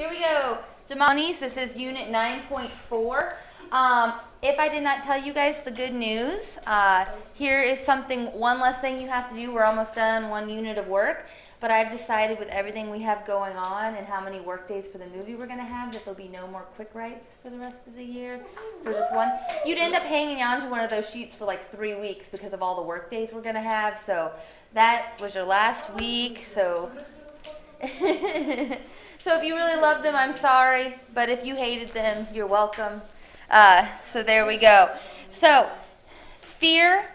Here we go. Democracies, this is unit 9.4. If I did not tell you guys the good news, here is one less thing you have to do. We're almost done, one unit of work. But I've decided with everything we have going on and how many work days for the movie we're going to have that there'll be no more quick writes for the rest of the year. So this one, you'd end up hanging on to one of those sheets for like 3 weeks because of all the work days we're going to have. So that was your last week. So so if you really love them, I'm sorry. But if you hated them, you're welcome. So there we go. So fear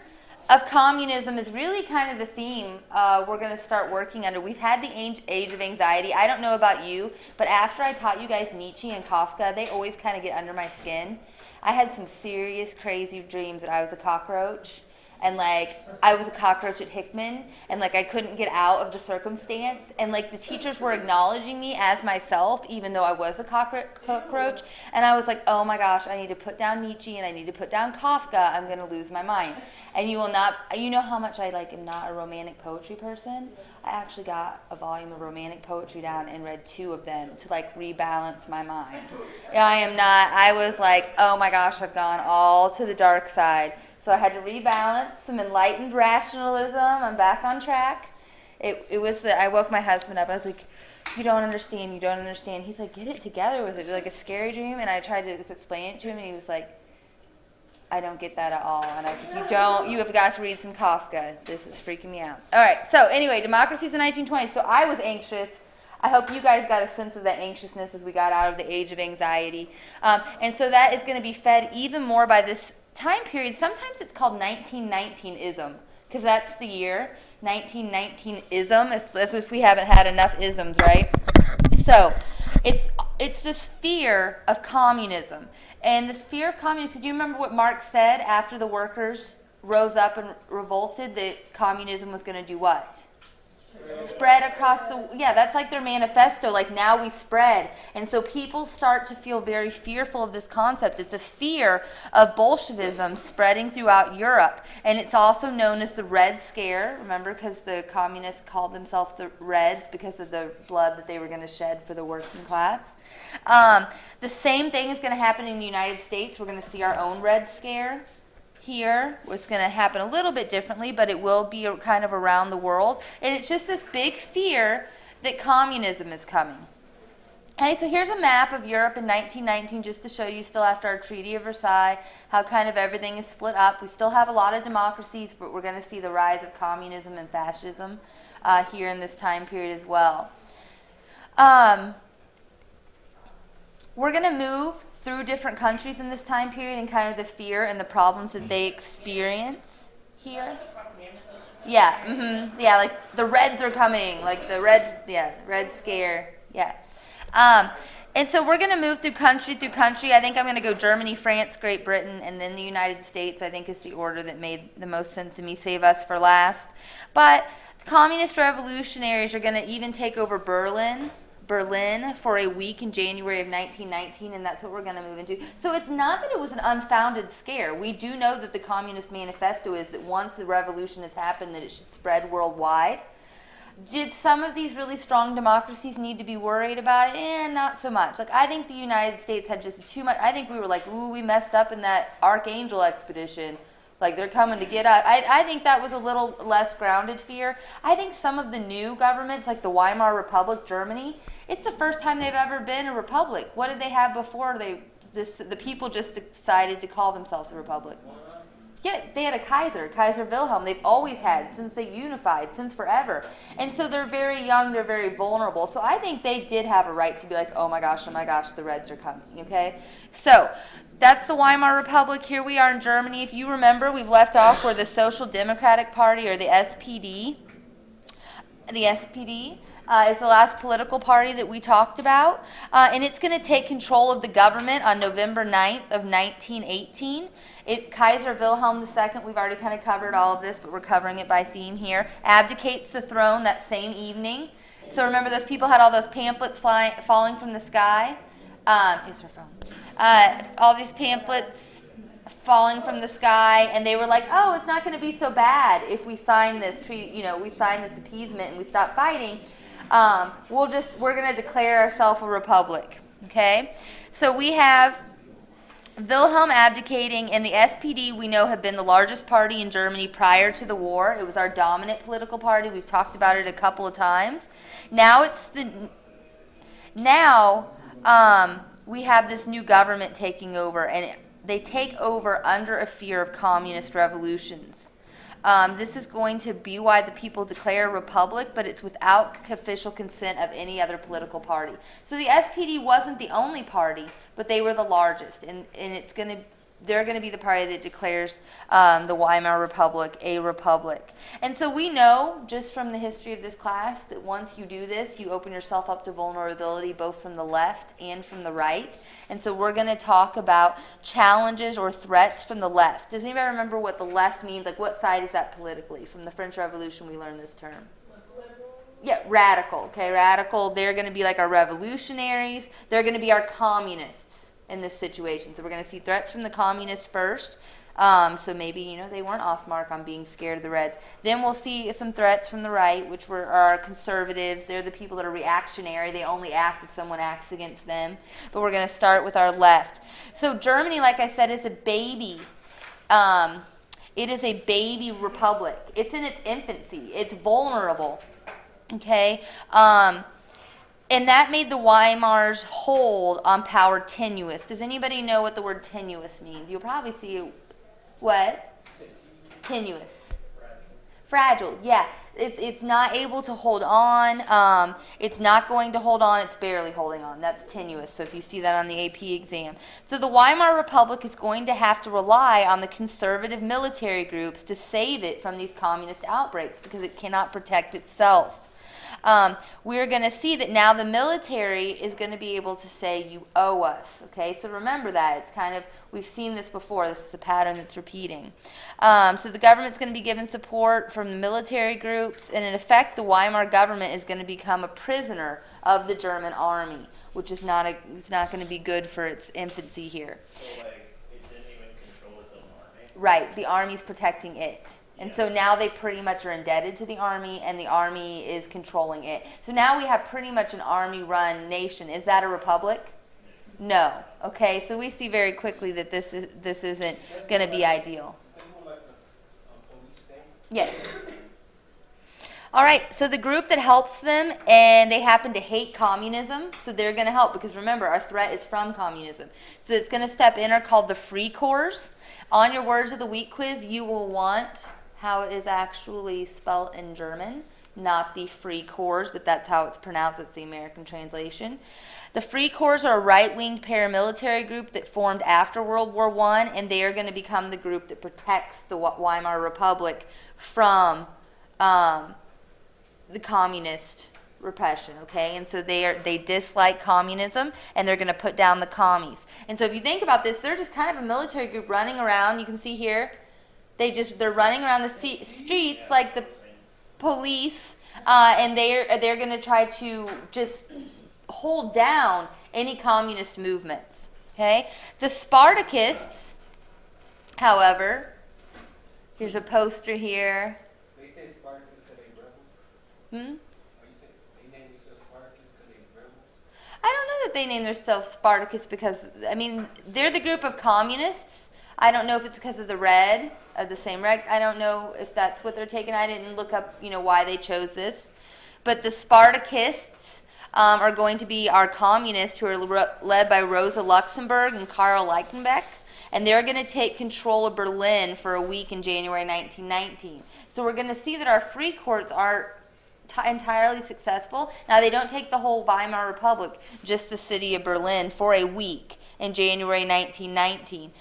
of communism is really kind of the theme we're going to start working under. We've had the age of anxiety. I don't know about you, but after I taught you guys Nietzsche and Kafka, they always kind of get under my skin. I had some serious, crazy dreams that I was a cockroach. And, like, I was a cockroach at Hickman, and, like, I couldn't get out of the circumstance. And, like, the teachers were acknowledging me as myself, even though I was a cockroach. And I was like, oh, my gosh, I need to put down Nietzsche and I need to put down Kafka. I'm going to lose my mind. And you know how much I, like, am not a romantic poetry person? I actually got a volume of romantic poetry down and read 2 of them to, like, rebalance my mind. I was like, oh, my gosh, I've gone all to the dark side. So I had to rebalance some enlightened rationalism. I'm back on track. I woke my husband up. I was like, you don't understand. He's like, get it together with it. It's like a scary dream. And I tried to explain it to him, and he was like, I don't get that at all. And I was like, you have got to read some Kafka. This is freaking me out. All right, so anyway, democracies in the 1920s. So I was anxious. I hope you guys got a sense of that anxiousness as we got out of the age of anxiety. And so that is going to be fed even more by this time period. Sometimes it's called 1919ism, because that's the year, 1919ism, if we haven't had enough isms, right? So it's this fear of communism. And this fear of communism, do you remember what Marx said after the workers rose up and revolted, that communism was going to do what? Spread across that's like their manifesto, like now we spread. And so people start to feel very fearful of this concept. It's a fear of Bolshevism spreading throughout Europe. And it's also known as the Red Scare, remember, because the communists called themselves the Reds because of the blood that they were going to shed for the working class. The same thing is going to happen in the United States. We're going to see our own Red Scare here. It's going to happen a little bit differently, but it will be kind of around the world. And it's just this big fear that communism is coming. Okay, so here's a map of Europe in 1919, just to show you, still after our Treaty of Versailles, how kind of everything is split up. We still have a lot of democracies, but we're going to see the rise of communism and fascism here in this time period as well. We're going to move through different countries in this time period and kind of the fear and the problems that they experience here. Yeah, like the Reds are coming, like the Red Scare, and so we're going to move through country. I think I'm going to go Germany, France, Great Britain, and then the United States. I think is the order that made the most sense to me. Save us for last. But communist revolutionaries are going to even take over Berlin for a week in January of 1919, and that's what we're going to move into. So it's not that it was an unfounded scare. We do know that the Communist Manifesto is that once the revolution has happened, that it should spread worldwide. Did some of these really strong democracies need to be worried about it? Not so much. Like, I think the United States had just too much. I think we were like, ooh, we messed up in that Archangel expedition. Like, they're coming to get us. I think that was a little less grounded fear. I think some of the new governments, like the Weimar Republic, Germany, it's the first time they've ever been a republic. What did they have before? The people just decided to call themselves a republic. Yeah, they had a Kaiser Wilhelm. They've always had, since they unified, since forever. And so they're very young, they're very vulnerable. So I think they did have a right to be like, oh my gosh, the Reds are coming, okay? So that's the Weimar Republic. Here we are in Germany. If you remember, we've left off where the Social Democratic Party, or the SPD. The SPD is the last political party that we talked about. And it's going to take control of the government on November 9th of 1918. Kaiser Wilhelm II, we've already kind of covered all of this, but we're covering it by theme here, abdicates the throne that same evening. So remember, those people had all those pamphlets falling from the sky. Here's her phone. All these pamphlets falling from the sky, and they were like, oh, it's not going to be so bad if we sign this treaty, we sign this appeasement and we stop fighting. We're going to declare ourselves a republic. Okay? So we have Wilhelm abdicating, and the SPD we know have been the largest party in Germany prior to the war. It was our dominant political party. We've talked about it a couple of times. Now we have this new government taking over, and they take over under a fear of communist revolutions. This is going to be why the people declare a republic, but it's without official consent of any other political party. So the SPD wasn't the only party, but they were the largest, and they're going to be the party that declares the Weimar Republic a republic. And so we know, just from the history of this class, that once you do this, you open yourself up to vulnerability both from the left and from the right. And so we're going to talk about challenges or threats from the left. Does anybody remember what the left means? Like, what side is that politically? From the French Revolution, we learned this term. Yeah, radical. Okay, radical. They're going to be like our revolutionaries. They're going to be our communists in this situation. So we're going to see threats from the communists first. So maybe, they weren't off mark on being scared of the Reds. Then we'll see some threats from the right, which are our conservatives. They're the people that are reactionary. They only act if someone acts against them. But we're going to start with our left. So Germany, like I said, is a baby. It is a baby republic. It's in its infancy. It's vulnerable. Okay? And that made the Weimar's hold on power tenuous. Does anybody know what the word tenuous means? You'll probably see what? Tenuous. Fragile. Yeah. It's not able to hold on. It's not going to hold on. It's barely holding on. That's tenuous. So if you see that on the AP exam. So the Weimar Republic is going to have to rely on the conservative military groups to save it from these communist outbreaks because it cannot protect itself. We're going to see that now the military is going to be able to say, you owe us. Okay, so remember that. It's kind of, we've seen this before. This is a pattern that's repeating. So the government's going to be given support from the military groups, and in effect, the Weimar government is going to become a prisoner of the German army, which is it's not going to be good for its infancy here. So, it didn't even control its own army? Right, the army's protecting it. And so now they pretty much are indebted to the army, and the army is controlling it. So now we have pretty much an army-run nation. Is that a republic? No. Okay, so we see very quickly that this isn't going to be ideal. Yes. All right, so the group that helps them, and they happen to hate communism, so they're going to help because remember, our threat is from communism. So it's going to step in are called the Free Corps. On your Words of the Week quiz, you will want how it is actually spelled in German, not the Free Corps, but that's how it's pronounced. It's the American translation. The Free Corps are a right-winged paramilitary group that formed after World War I, and they are going to become the group that protects the Weimar Republic from the communist repression, okay? And so they dislike communism, and they're going to put down the commies. And so if you think about this, they're just kind of a military group running around. You can see here, they're running around the streets like the police, and they're going to try to just hold down any communist movements, okay? The Spartacists, however, here's a poster here. They say Spartacus because they rebels. They name themselves Spartacus because they rebels. I don't know that they name themselves Spartacus because, they're the group of communists. I don't know if it's because of the red, of the same red. I don't know if that's what they're taking. I didn't look up, why they chose this. But the Spartacists are going to be our communists who are led by Rosa Luxemburg and Karl Lichtenbeck. And they're going to take control of Berlin for a week in January 1919. So we're going to see that our Free Corps are entirely successful. Now, they don't take the whole Weimar Republic, just the city of Berlin for a week in January 1919.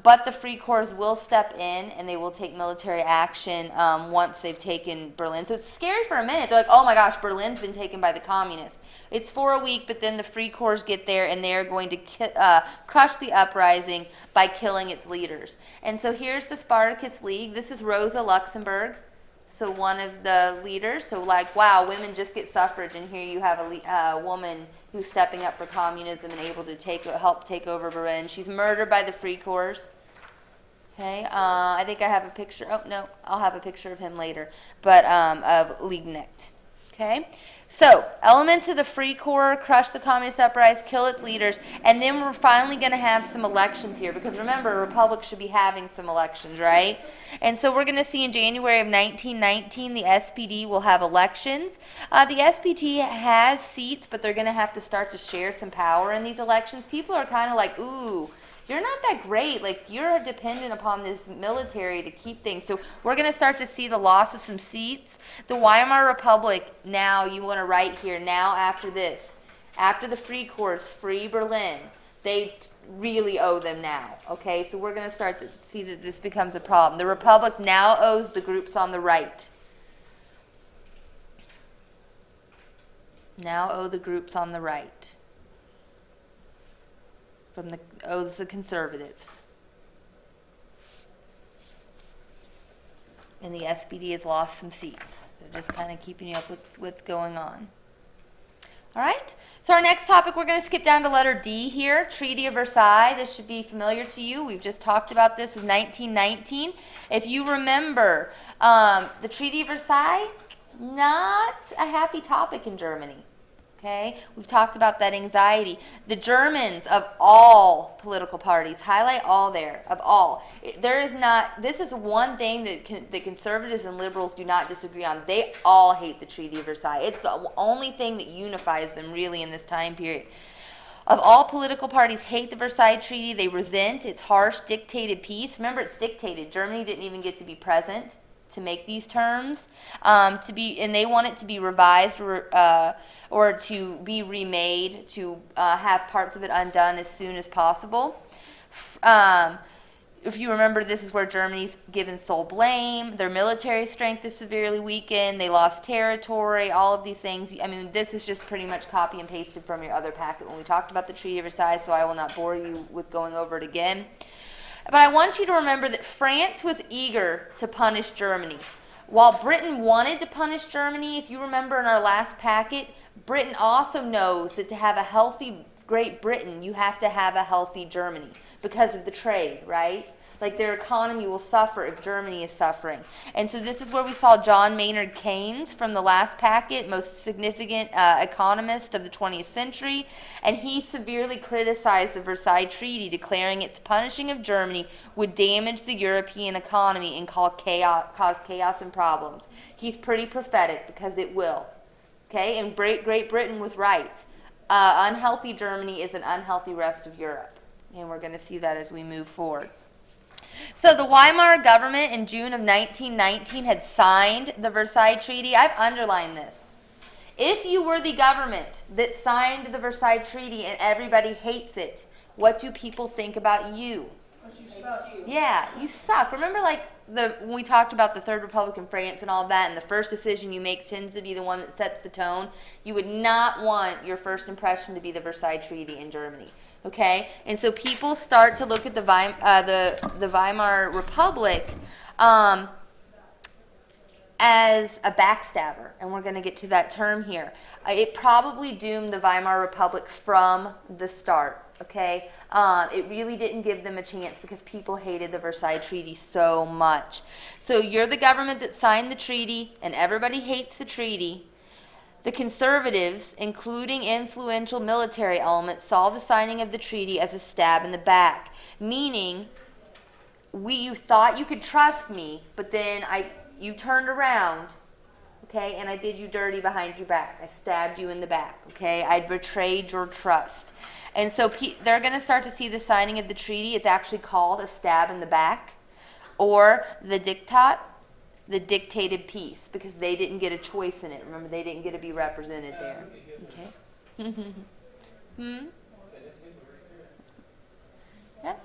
But the Free Corps will step in, and they will take military action once they've taken Berlin. So it's scary for a minute. They're like, oh my gosh, Berlin's been taken by the communists. It's for a week, but then the Free Corps get there, and they're going to crush the uprising by killing its leaders. And so here's the Spartacus League. This is Rosa Luxemburg, so one of the leaders. So wow, women just get suffrage, and here you have a woman who's stepping up for communism and able to help take over Berlin. She's murdered by the Free Corps. Okay, I think I have a picture. Oh, no, I'll have a picture of him later. But of Liebknecht. Okay? So, elements of the Free Corps crush the communist uprising, kill its leaders, and then we're finally going to have some elections here, because remember, a republic should be having some elections, right? And so we're going to see in January of 1919, the SPD will have elections. The SPD has seats, but they're going to have to start to share some power in these elections. People are kind of like, ooh, you're not that great. Like, you're dependent upon this military to keep things. So we're going to start to see the loss of some seats. The Weimar Republic, now you want to write here, now after this, after the Free Corps, free Berlin, they really owe them now. Okay, so we're going to start to see that this becomes a problem. The Republic now owes the groups on the right. Now owe the groups on the right. Owes the conservatives. And the SPD has lost some seats. So just kind of keeping you up with what's going on. All right. So our next topic, we're going to skip down to letter D here. Treaty of Versailles. This should be familiar to you. We've just talked about this in 1919. If you remember, the Treaty of Versailles, not a happy topic in Germany. Okay, we've talked about that anxiety. The Germans of all political parties, highlight all there, of all. There is not, this is one thing that the conservatives and liberals do not disagree on. They all hate the Treaty of Versailles. It's the only thing that unifies them really in this time period. Of all political parties hate the Versailles Treaty. They resent its harsh dictated peace. Remember, it's dictated. Germany didn't even get to be present to make these terms, and they want it to be revised or to be remade, to have parts of it undone as soon as possible. If you remember, this is where Germany's given sole blame. Their military strength is severely weakened. They lost territory, all of these things. I mean, this is just pretty much copy and pasted from your other packet when we talked about the Treaty of Versailles, so I will not bore you with going over it again. But I want you to remember that France was eager to punish Germany. While Britain wanted to punish Germany, if you remember in our last packet, Britain also knows that to have a healthy Great Britain, you have to have a healthy Germany because of the trade, right? Like, their economy will suffer if Germany is suffering. And so this is where we saw John Maynard Keynes from the last packet, most significant economist of the 20th century. And he severely criticized the Versailles Treaty, declaring its punishing of Germany would damage the European economy and cause chaos and problems. He's pretty prophetic because it will. Okay, and Great Britain was right. Unhealthy Germany is an unhealthy rest of Europe. And we're going to see that as we move forward. So the Weimar government in June of 1919 had signed the Versailles Treaty. I've underlined this. If you were the government that signed the Versailles Treaty and everybody hates it, what do people think about you? But you suck. Yeah, you suck. Remember, like, when we talked about the Third Republic in France and all that, and the first decision you make tends to be the one that sets the tone? You would not want your first impression to be the Versailles Treaty in Germany. Okay? And so people start to look at the Weimar Republic as a backstabber, and we're going to get to that term here. It probably doomed the Weimar Republic from the start. Okay, it really didn't give them a chance because people hated the Versailles Treaty so much. So you're the government that signed the treaty, and everybody hates the treaty. The conservatives, including influential military elements, saw the signing of the treaty as a stab in the back, meaning you thought you could trust me, but then you turned around, okay, and I did you dirty behind your back. I stabbed you in the back, okay? I betrayed your trust. And so they're going to start to see the signing of the treaty is actually called a stab in the back, or the diktat, the dictated peace, because they didn't get a choice in it. Remember, they didn't get to be represented there. Okay. Yeah.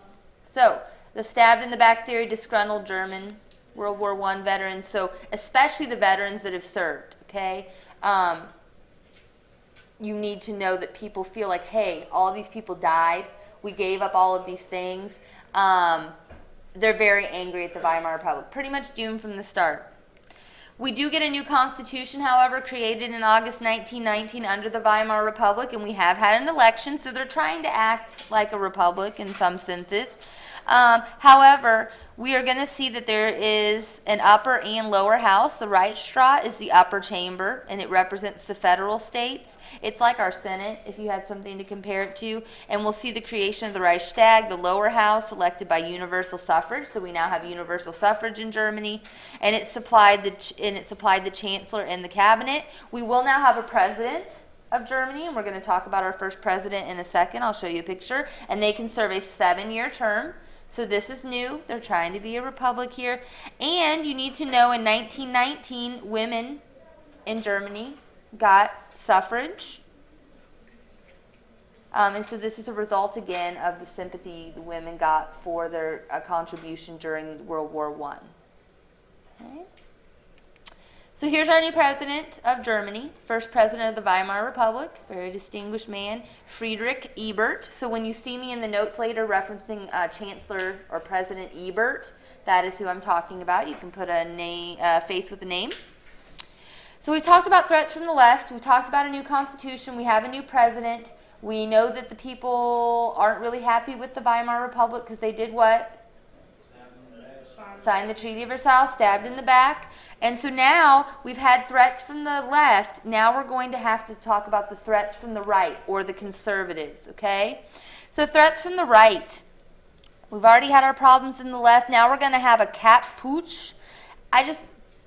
So the stabbed in the back theory, disgruntled German World War I veterans. So especially the veterans that have served. Okay. You need to know that people feel like, hey, all of these people died. We gave up all of these things. They're very angry at the Weimar Republic. Pretty much doomed from the start. We do get a new constitution, however, created in August 1919 under the Weimar Republic, and we have had an election, so they're trying to act like a republic in some senses. However, we are going to see that there is an upper and lower house. The Reichsrat is the upper chamber, and it represents the federal states. It's like our Senate, if you had something to compare it to. And we'll see the creation of the Reichstag, the lower house, elected by universal suffrage. So we now have universal suffrage in Germany, and it supplied the chancellor and the cabinet. We will now have a president of Germany, and we're going to talk about our first president in a second. I'll show you a picture, and they can serve a 7-year term. So this is new. They're trying to be a republic here. And you need to know in 1919, women in Germany got suffrage. And so this is a result, again, of the sympathy the women got for their contribution during World War I. Okay. So here's our new president of Germany, first president of the Weimar Republic, very distinguished man, Friedrich Ebert. So when you see me in the notes later referencing Chancellor or President Ebert, that is who I'm talking about. You can put a name, face with a name. So we've talked about threats from the left. We talked about a new constitution. We have a new president. We know that the people aren't really happy with the Weimar Republic because they did what? Signed the Treaty of Versailles, stabbed in the back. And so now we've had threats from the left. Now we're going to have to talk about the threats from the right, or the conservatives, okay? So threats from the right. We've already had our problems in the left. Now we're going to have a Kapp-Putsch.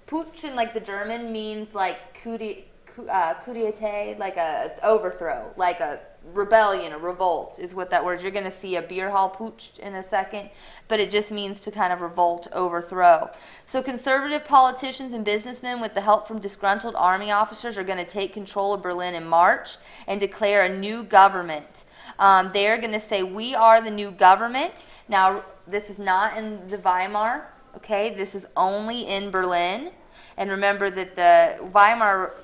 Putsch in like the German means like coup d'etat, like a overthrow, like a rebellion, a revolt is what that word is. You're going to see a beer hall putsch in a second, but it just means to kind of revolt, overthrow. So conservative politicians and businessmen, with the help from disgruntled army officers, are going to take control of Berlin in March and declare a new government. They're going to say, we are the new government. Now, this is not in the Weimar, okay? This is only in Berlin. And remember that the Weimar,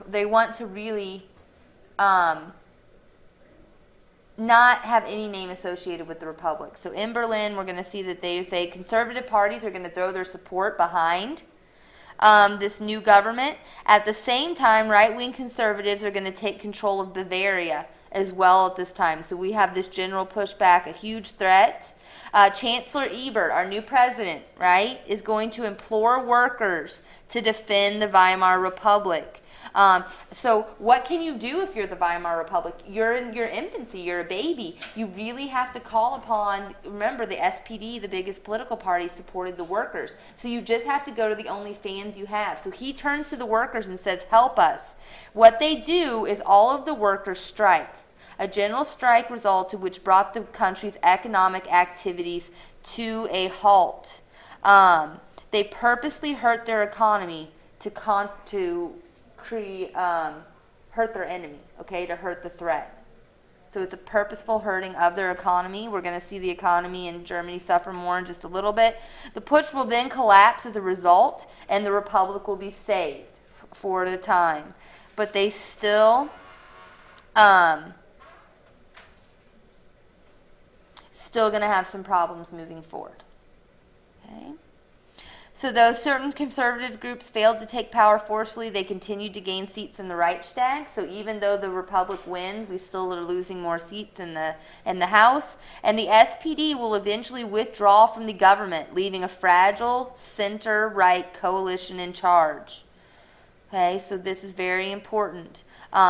they want to really not have any name associated with the Republic. So in Berlin, we're going to see that they say conservative parties are going to throw their support behind this new government. At the same time, right-wing conservatives are going to take control of Bavaria as well at this time. So we have this general pushback, a huge threat. Chancellor Ebert, our new president, right, is going to implore workers to defend the Weimar Republic. So what can you do if you're the Weimar Republic? You're in your infancy, you're a baby. You really have to call upon, remember the SPD, the biggest political party, supported the workers. So you just have to go to the only fans you have. So he turns to the workers and says, help us. What they do is all of the workers strike. A general strike resulted, which brought the country's economic activities to a halt. They purposely hurt their economy to hurt their enemy, okay, to hurt the threat. So it's a purposeful hurting of their economy. We're going to see the economy in Germany suffer more in just a little bit. The putsch will then collapse as a result, and the republic will be saved for the time. But they still going to have some problems moving forward. Okay. So though certain conservative groups failed to take power forcefully, they continued to gain seats in the Reichstag. So even though the Republic wins, we still are losing more seats in the House. And the SPD will eventually withdraw from the government, leaving a fragile center-right coalition in charge. Okay, so this is very important.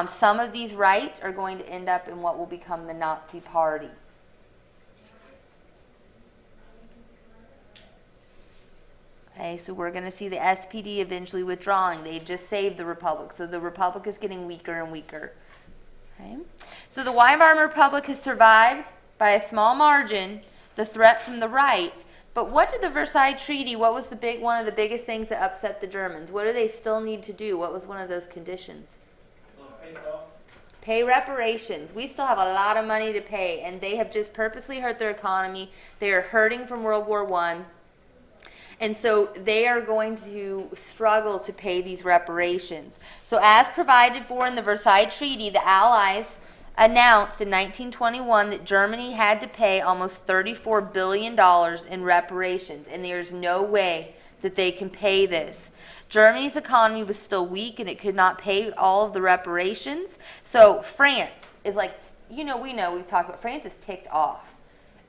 Some of these right are going to end up in what will become the Nazi Party. Okay, so we're going to see the SPD eventually withdrawing. They just saved the Republic. So the Republic is getting weaker and weaker. Okay. So the Weimar Republic has survived by a small margin the threat from the right. But what did the Versailles Treaty, what was one of the biggest things that upset the Germans? What do they still need to do? What was one of those conditions? Pay reparations. We still have a lot of money to pay, and they have just purposely hurt their economy. They are hurting from World War I. And so they are going to struggle to pay these reparations. So as provided for in the Versailles Treaty, the Allies announced in 1921 that Germany had to pay almost $34 billion in reparations. And there's no way that they can pay this. Germany's economy was still weak and it could not pay all of the reparations. So France is like, we've talked about, France is ticked off.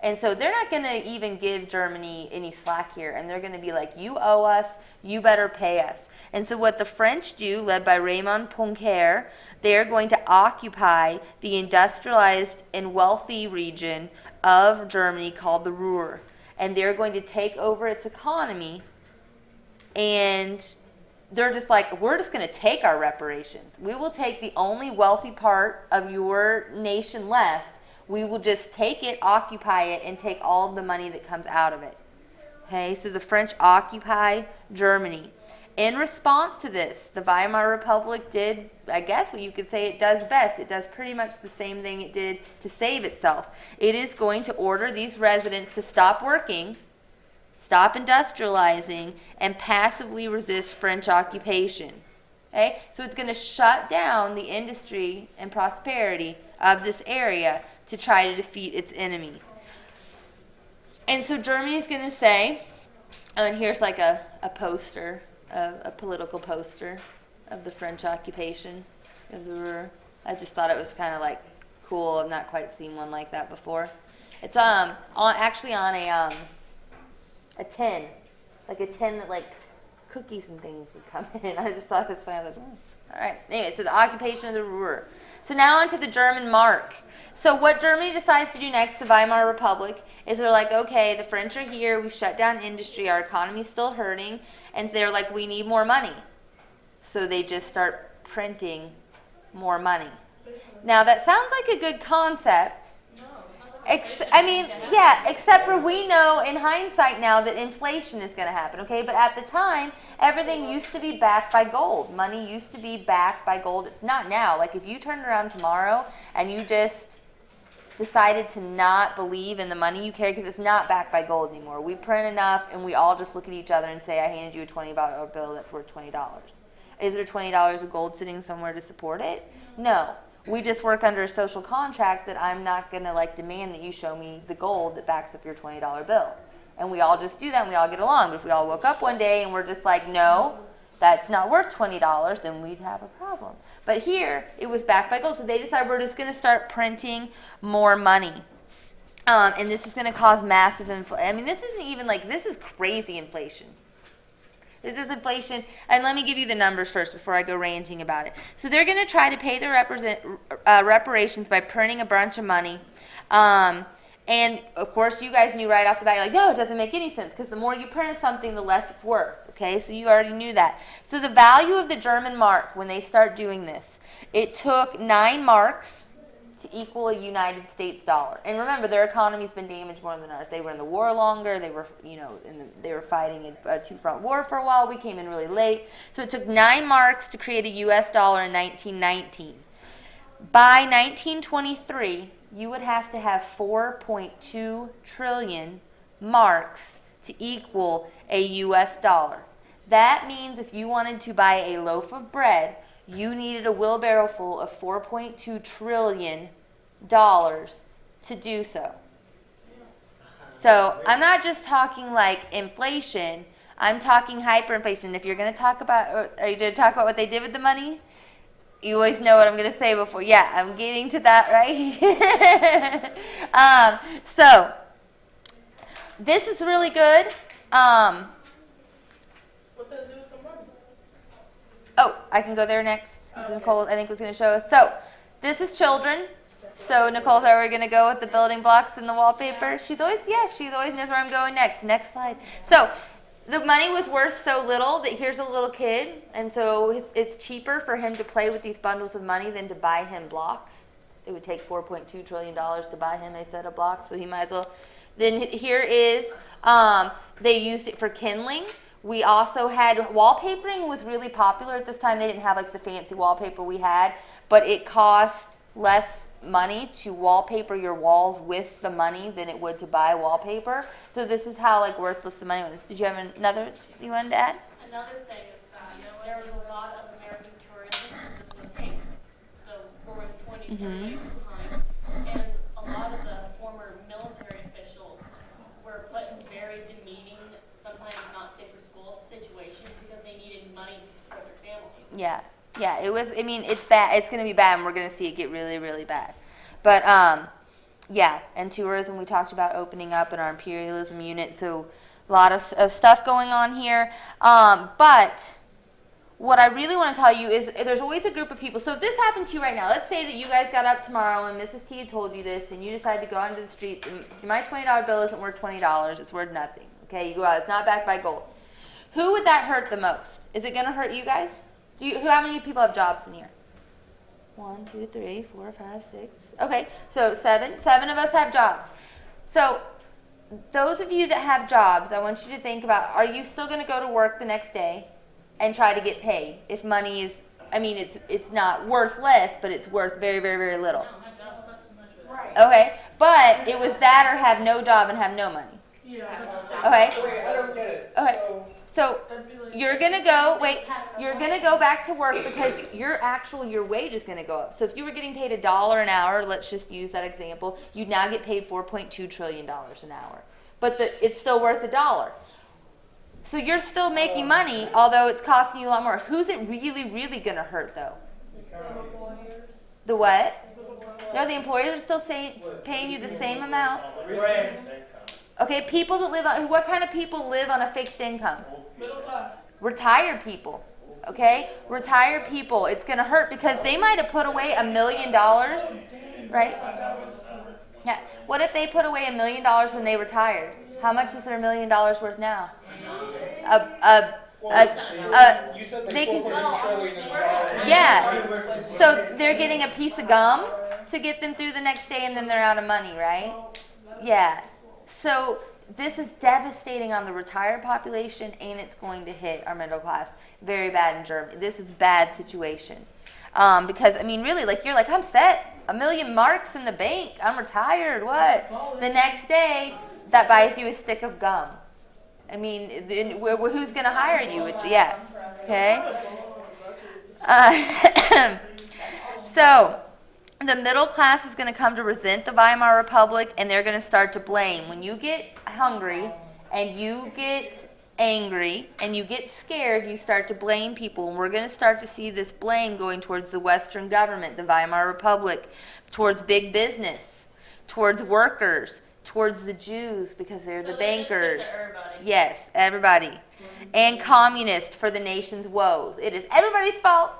And so they're not going to even give Germany any slack here. And they're going to be like, you owe us, you better pay us. And so what the French do, led by Raymond Poincaré, they're going to occupy the industrialized and wealthy region of Germany called the Ruhr. And they're going to take over its economy. And they're just like, we're just going to take our reparations. We will take the only wealthy part of your nation left. We will just take it, occupy it, and take all of the money that comes out of it. Okay, so the French occupy Germany. In response to this, the Weimar Republic did, I guess what you could say it does best. It does pretty much the same thing it did to save itself. It is going to order these residents to stop working, stop industrializing, and passively resist French occupation. Okay, so it's going to shut down the industry and prosperity of this area to try to defeat its enemy. And so Germany is going to say, oh, and here's like a poster, a political poster of the French occupation of the Ruhr. I just thought it was kind of like cool. I've not quite seen one like that before. It's actually on a tin, like a tin that like cookies and things would come in. I just thought it was funny. I was like, all right. Anyway, so the occupation of the Ruhr. So now onto the German mark. So what Germany decides to do next, the Weimar Republic, is they're like, okay, the French are here, we've shut down industry, our economy's still hurting, and so they're like, we need more money. So they just start printing more money. Now that sounds like a good concept. Except for we know in hindsight now that inflation is going to happen, okay? But at the time, everything used to be backed by gold. Money used to be backed by gold. It's not now. Like if you turned around tomorrow and you just decided to not believe in the money you carry because it's not backed by gold anymore. We print enough and we all just look at each other and say, I handed you a $20 bill that's worth $20. Is there $20 of gold sitting somewhere to support it? No. We just work under a social contract that I'm not going to like demand that you show me the gold that backs up your $20 bill. And we all just do that and we all get along. But if we all woke up one day and we're just like, no, that's not worth $20, then we'd have a problem. But here, it was backed by gold. So they decided we're just going to start printing more money. And this is going to cause massive inflation. I mean, this isn't even like, this is crazy inflation. This is inflation, and let me give you the numbers first before I go ranting about it. So they're going to try to pay their reparations by printing a bunch of money. And, of course, you guys knew right off the bat, you're like, no, it doesn't make any sense, because the more you print something, the less it's worth. Okay, so you already knew that. So the value of the German mark, when they start doing this, it took 9 marks to equal a United States dollar. And remember, their economy's been damaged more than ours. They were in the war longer. They were, they were fighting a two-front war for a while. We came in really late. So it took 9 marks to create a U.S. dollar in 1919. By 1923, you would have to have 4.2 trillion marks to equal a U.S. dollar. That means if you wanted to buy a loaf of bread, you needed a wheelbarrow full of $4.2 trillion to do so. So I'm not just talking like inflation. I'm talking hyperinflation. If you're going to talk about, are you going to talk about what they did with the money? You always know what I'm going to say before. Yeah, I'm getting to that, right? So this is really good. What does it do with the money? Oh, I can go there next. So Nicole, I think, was going to show us. So this is children. So Nicole's already going to go with the building blocks and the wallpaper. She's always knows where I'm going next. Next slide. So the money was worth so little that here's a little kid. And so it's cheaper for him to play with these bundles of money than to buy him blocks. It would take $4.2 trillion to buy him a set of blocks. So he might as well. Then here is, they used it for kindling. We also had, wallpapering was really popular at this time. They didn't have like the fancy wallpaper we had, but it cost less money to wallpaper your walls with the money than it would to buy wallpaper. So this is how like worthless the money was. Did you have another you wanted to add? Another thing is that there was a lot of American tourism. This was the roaring 20s, 30s time, and a lot of the former military officials were put in very demeaning, sometimes not safe for school situations because they needed money to support their families. Yeah, it was, I mean, it's bad. It's going to be bad, and we're going to see it get really, really bad. But Yeah, and tourism we talked about opening up in our imperialism unit, so a lot of stuff going on here. But what I really want to tell you is there's always a group of people. So if this happened to you right now, let's say that you guys got up tomorrow and Mrs. T had told you this and you decided to go out into the streets and my $20 bill isn't worth $20, it's worth nothing. Okay, you go out, it's not backed by gold. Who would that hurt the most? Is it going to hurt you guys? How many people have jobs in here? 1, 2, 3, 4, 5, 6. Okay, so 7. 7 of us have jobs. So those of you that have jobs, I want you to think about, are you still going to go to work the next day and try to get paid? If money is, I mean, it's not worth less, but it's worth very, very, very little. No, my job sucks so much with that. Right. Okay, but it was that or have no job and have no money. Yeah. Okay, Wait, I don't get it. Okay. So That'd be like. you're gonna go, you're gonna go back to work because your wage is gonna go up. So if you were getting paid $1 an hour, let's just use that example, you'd now get paid $4.2 trillion an hour. But it's still worth $1. So you're still making money, although it's costing you a lot more. Who's it really, really gonna hurt though? The what? No, the employers are still paying you the same amount. Fixed income. Okay, people that live on, what kind of people live on a fixed income? Middle class. Retired people. Okay? Retired people. It's going to hurt because they might have put away $1 million, right? Yeah. What if they put away $1 million when they retired? How much is their $1 million worth now? You said They can- 4.2 trillion is dollars. Yeah. So they're getting a piece of gum to get them through the next day and then they're out of money, right? Yeah. So this is devastating on the retired population and it's going to hit our middle class very bad in Germany. This is bad situation. Because, I mean, really, like, you're like, I'm set. 1 million marks in the bank. I'm retired. What? The next day, that buys you a stick of gum. I mean, who's going to hire you? Yeah. Okay? So the middle class is going to come to resent the Weimar Republic, and they're going to start to blame. When you get hungry and you get angry and you get scared, you start to blame people. And we're going to start to see this blame going towards the Western government, the Weimar Republic, towards big business, towards workers, towards the Jews because they're the So bankers. it's everybody. Yes, everybody. And communists for the nation's woes. It is everybody's fault,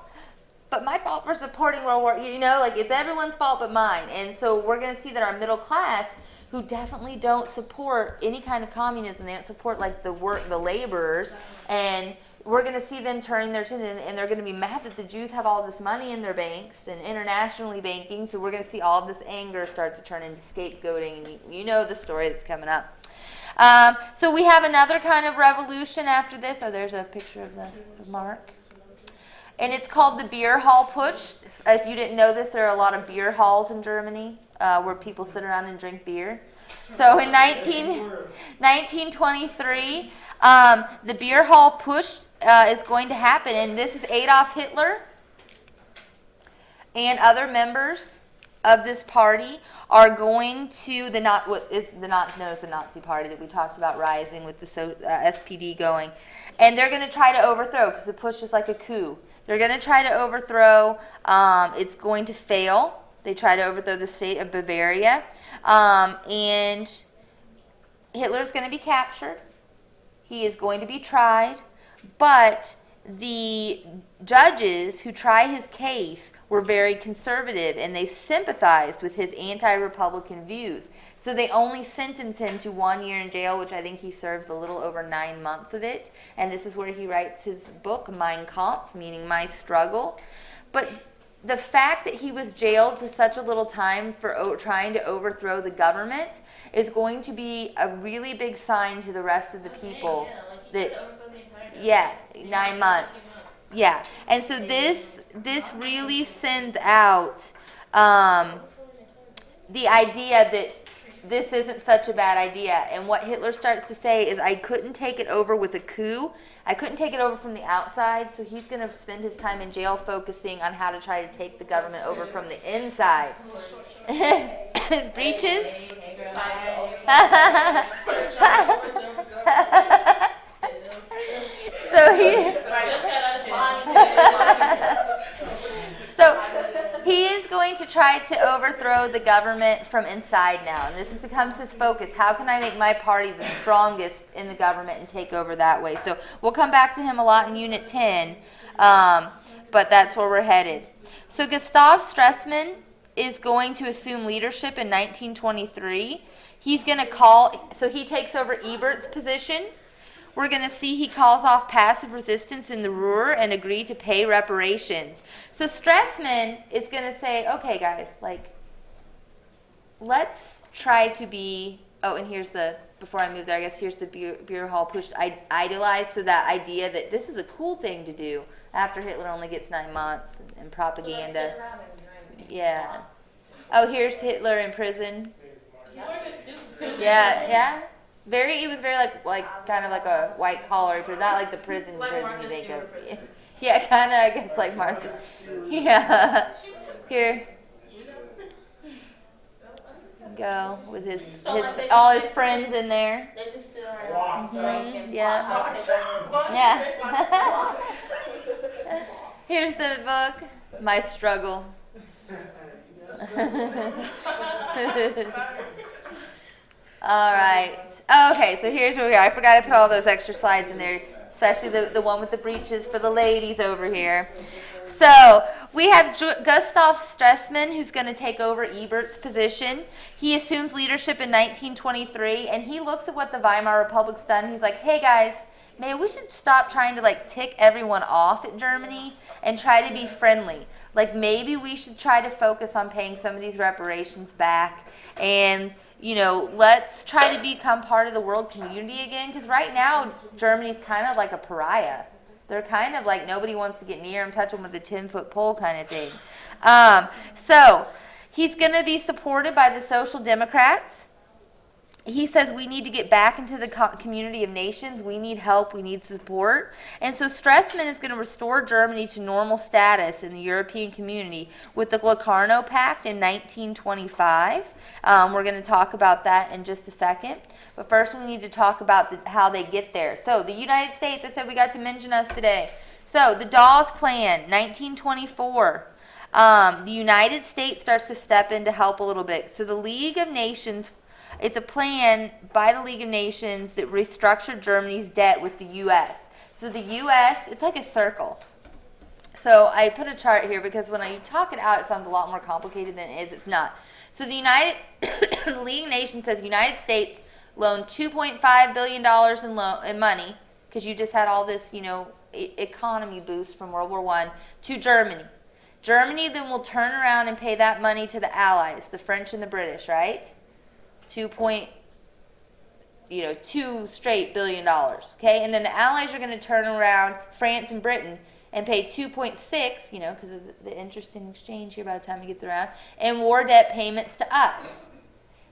but my fault for supporting World War, you know, like it's everyone's fault but mine. And so we're going to see that our middle class, who definitely don't support any kind of communism, they don't support like the laborers, and we're going to see them turning their chin and they're going to be mad that the Jews have all this money in their banks and internationally banking. So we're going to see all of this anger start to turn into scapegoating, and you know the story that's coming up. So we have another kind of revolution after this. Oh, there's a picture of Mark. And it's called the beer hall putsch. If you didn't know this, there are a lot of beer halls in Germany where people sit around and drink beer. So in 1923, the beer hall putsch is going to happen. And this is Adolf Hitler and other members of this party are going to what is known as the Nazi Party that we talked about rising with the SPD going, and they're going to try to overthrow because the push is like a coup. They're going to try to overthrow. It's going to fail. They try to overthrow the state of Bavaria, and Hitler's going to be captured. He is going to be tried, but the judges who try his case were very conservative and they sympathized with his anti-Republican views. So they only sentenced him to 1 year in jail, which I think he serves a little over 9 months of it. And this is where he writes his book, Mein Kampf, meaning My Struggle. But the fact that he was jailed for such a little time for trying to overthrow the government is going to be a really big sign to the rest of the people that 9 months. Yeah. And so this really sends out the idea that this isn't such a bad idea. And what Hitler starts to say is, I couldn't take it over with a coup. I couldn't take it over from the outside, so he's going to spend his time in jail focusing on how to try to take the government over from the inside. His breeches? So he... So He is going to try to overthrow the government from inside now, and this becomes his focus. How can I make my party the strongest in the government and take over that way? So we'll come back to him a lot in Unit 10, but that's where we're headed. So Gustav Stresemann is going to assume leadership in 1923. He's going to so he takes over Ebert's position. We're going to see he calls off passive resistance in the Ruhr and agree to pay reparations. So Stresemann is going to say, okay, guys, let's try to be, and here's before I move there, I guess here's the beer hall pushed idealized, so that idea that this is a cool thing to do after Hitler only gets 9 months and propaganda. Yeah. Oh, here's Hitler in prison. Yeah. It was very like kind of like a white collar prison, not like the prison you think of. Yeah, kind of, I guess, like Martha. Yeah. Here. Go with his all his friends in there. Yeah. Yeah. Here's the book, My Struggle. All right. Okay, so here's where we are. I forgot to put all those extra slides in there, especially the one with the breeches for the ladies over here. So we have Gustav Stresemann, who's going to take over Ebert's position. He assumes leadership in 1923, and he looks at what the Weimar Republic's done. He's like, hey, guys, maybe we should stop trying to tick everyone off at Germany and try to be friendly. Maybe we should try to focus on paying some of these reparations back, and let's try to become part of the world community again, because right now Germany's kind of like a pariah. They're kind of like nobody wants to get near them, touch them with a 10-foot pole kind of thing. So he's going to be supported by the Social Democrats. He says we need to get back into the community of nations. We need help. We need support. And so Stresemann is going to restore Germany to normal status in the European community with the Locarno Pact in 1925. We're going to talk about that in just a second. But first we need to talk about how they get there. So the United States, I said we got to mention us today. So the Dawes Plan, 1924. The United States starts to step in to help a little bit. So the League of Nations, it's a plan by the League of Nations that restructured Germany's debt with the U.S. So the U.S., it's like a circle. So I put a chart here because when you talk it out, it sounds a lot more complicated than it is. It's not. So the League of Nations says United States loaned $2.5 billion in money, because you just had all this, economy boost from World War I, to Germany. Germany then will turn around and pay that money to the Allies, the French and the British, right? $2 billion, okay? And then the Allies are going to turn around, France and Britain, and pay 2.6, because of the interest in exchange here by the time it gets around, and war debt payments to us.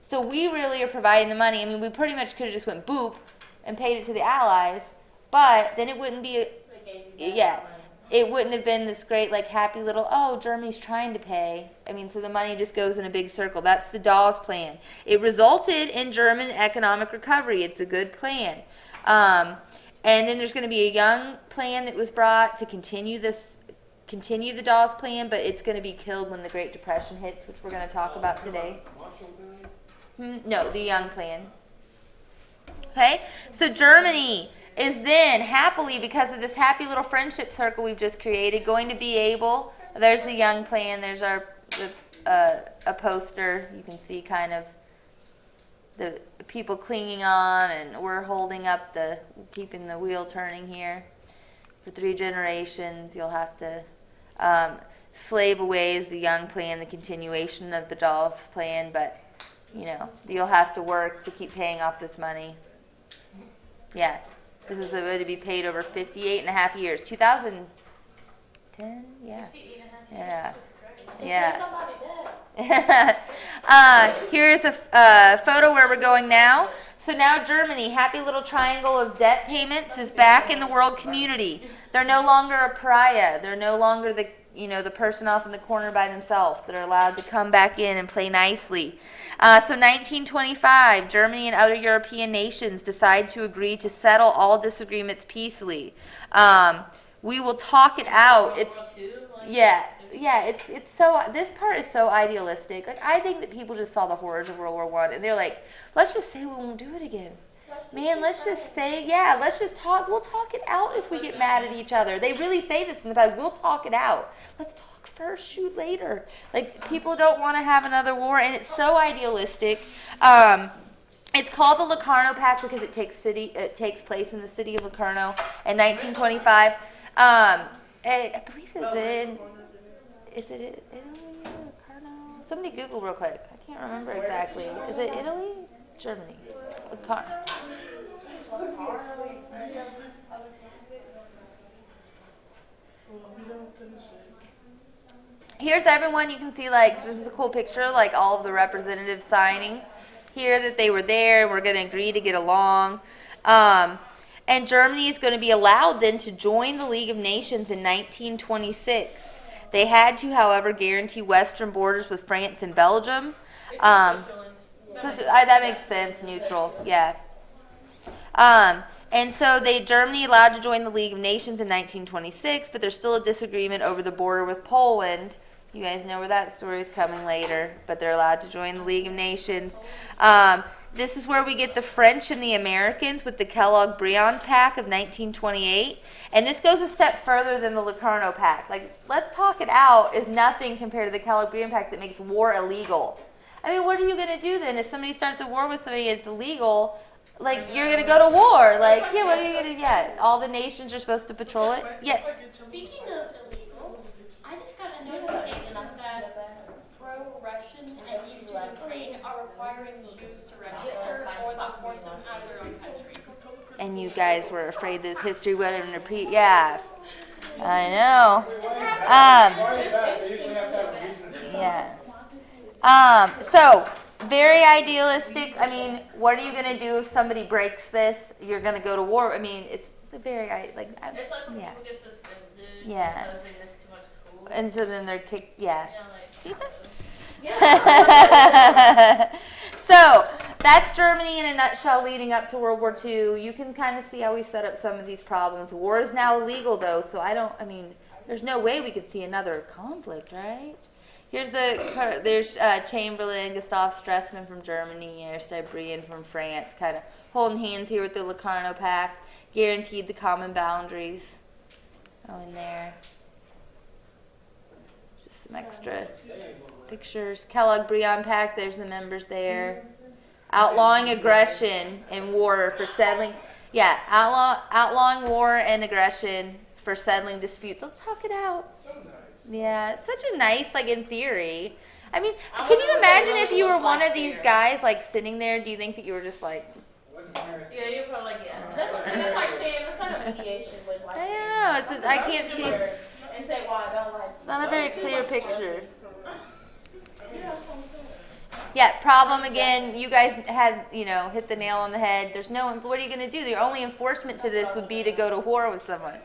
So we really are providing the money. I mean, we pretty much could have just went boop and paid it to the Allies, but then it wouldn't be, it wouldn't have been this great, happy little, Germany's trying to pay. I mean, so the money just goes in a big circle. That's the Dawes Plan. It resulted in German economic recovery. It's a good plan. And then there's going to be a young plan that was brought to continue the Dawes Plan, but it's going to be killed when the Great Depression hits, which we're going to talk about today. No, the young plan. Okay? So Germany is then happily, because of this happy little friendship circle we've just created, going to be able, there's the young plan, there's a poster, you can see kind of the people clinging on, and we're holding up keeping the wheel turning here. For 3 generations, you'll have to, slave away is the young plan, the continuation of the Dawes Plan, but, you'll have to work to keep paying off this money. Yeah. This is going to be paid over 58 and a half years. 2010? Yeah. Yeah. Here's a photo where we're going now. So now Germany, happy little triangle of debt payments, is back in the world community. They're no longer a pariah. They're no longer the person off in the corner by themselves. They're allowed to come back in and play nicely. So 1925, Germany and other European nations decide to agree to settle all disagreements peacefully. We will talk it out. yeah, it's so, this part is so idealistic. Like, I think that people just saw the horrors of World War I and they're like, let's just say we won't do it again. Man, let's just say, yeah, let's just talk. We'll talk it out if we get mad at each other. They really say this in the Bible. We'll talk it out. Let's talk first, shoot later. Like, people don't want to have another war, and it's so idealistic. It's called the Locarno Pact because it takes place in the city of Locarno in 1925. I believe is it Italy or Locarno? Somebody Google real quick. I can't remember exactly. Is it Italy? Germany. Locarno. Here's everyone. You can see, like, this is a cool picture, like all of the representatives signing here that they were there and we're going to agree to get along. And Germany is going to be allowed then to join the League of Nations in 1926. They had to, however, guarantee western borders with France and Belgium. That makes sense, neutral, yeah. And so Germany allowed to join the League of Nations in 1926, but there's still a disagreement over the border with Poland. You guys know where that story is coming later, but they're allowed to join the League of Nations. This is where we get the French and the Americans with the Kellogg-Briand Pact of 1928. And this goes a step further than the Locarno Pact. Like, let's talk it out is nothing compared to the Kellogg-Briand Pact that makes war illegal. I mean, what are you going to do then? If somebody starts a war with somebody and it's illegal, like, you're going to go to war. Like, yeah, what are you going to get? All the nations are supposed to patrol it? Yes. Speaking of illegal, I just got a notification that pro-Russian and Eastern Ukraine are requiring Jews to register or they'll force them out of their own country. And you guys were afraid this history wouldn't repeat. Yeah. I know. Yeah. So, very idealistic. I mean, what are you going to do if somebody breaks this? You're going to go to war. I mean, it's very, It's like when yeah. people get suspended Yeah. because they miss too much school. And so then they're kicked, yeah. So, that's Germany in a nutshell leading up to World War II. You can kind of see how we set up some of these problems. War is now illegal, though, so there's no way we could see another conflict, right? There's Chamberlain, Gustav Stresemann from Germany, Aristide Briand from France, kind of holding hands here with the Locarno Pact, guaranteed the common boundaries. Oh, in there. Just some extra pictures. Kellogg-Briand Pact, there's the members there. Outlawing aggression and war for settling. Yeah, outlawing war and aggression for settling disputes. Let's talk it out. Yeah, it's such a nice, like, in theory. I mean, can you imagine if you were one of these guys, like, sitting there? Do you think that you were just like... Yeah, you're probably like, yeah. That's like saying, that's not a mediation with, like... I don't know, I can't see... And say why I don't like... It's not a very clear picture. Yeah, problem again, you guys had, hit the nail on the head. There's no... What are you going to do? The only enforcement to this would be to go to war with someone.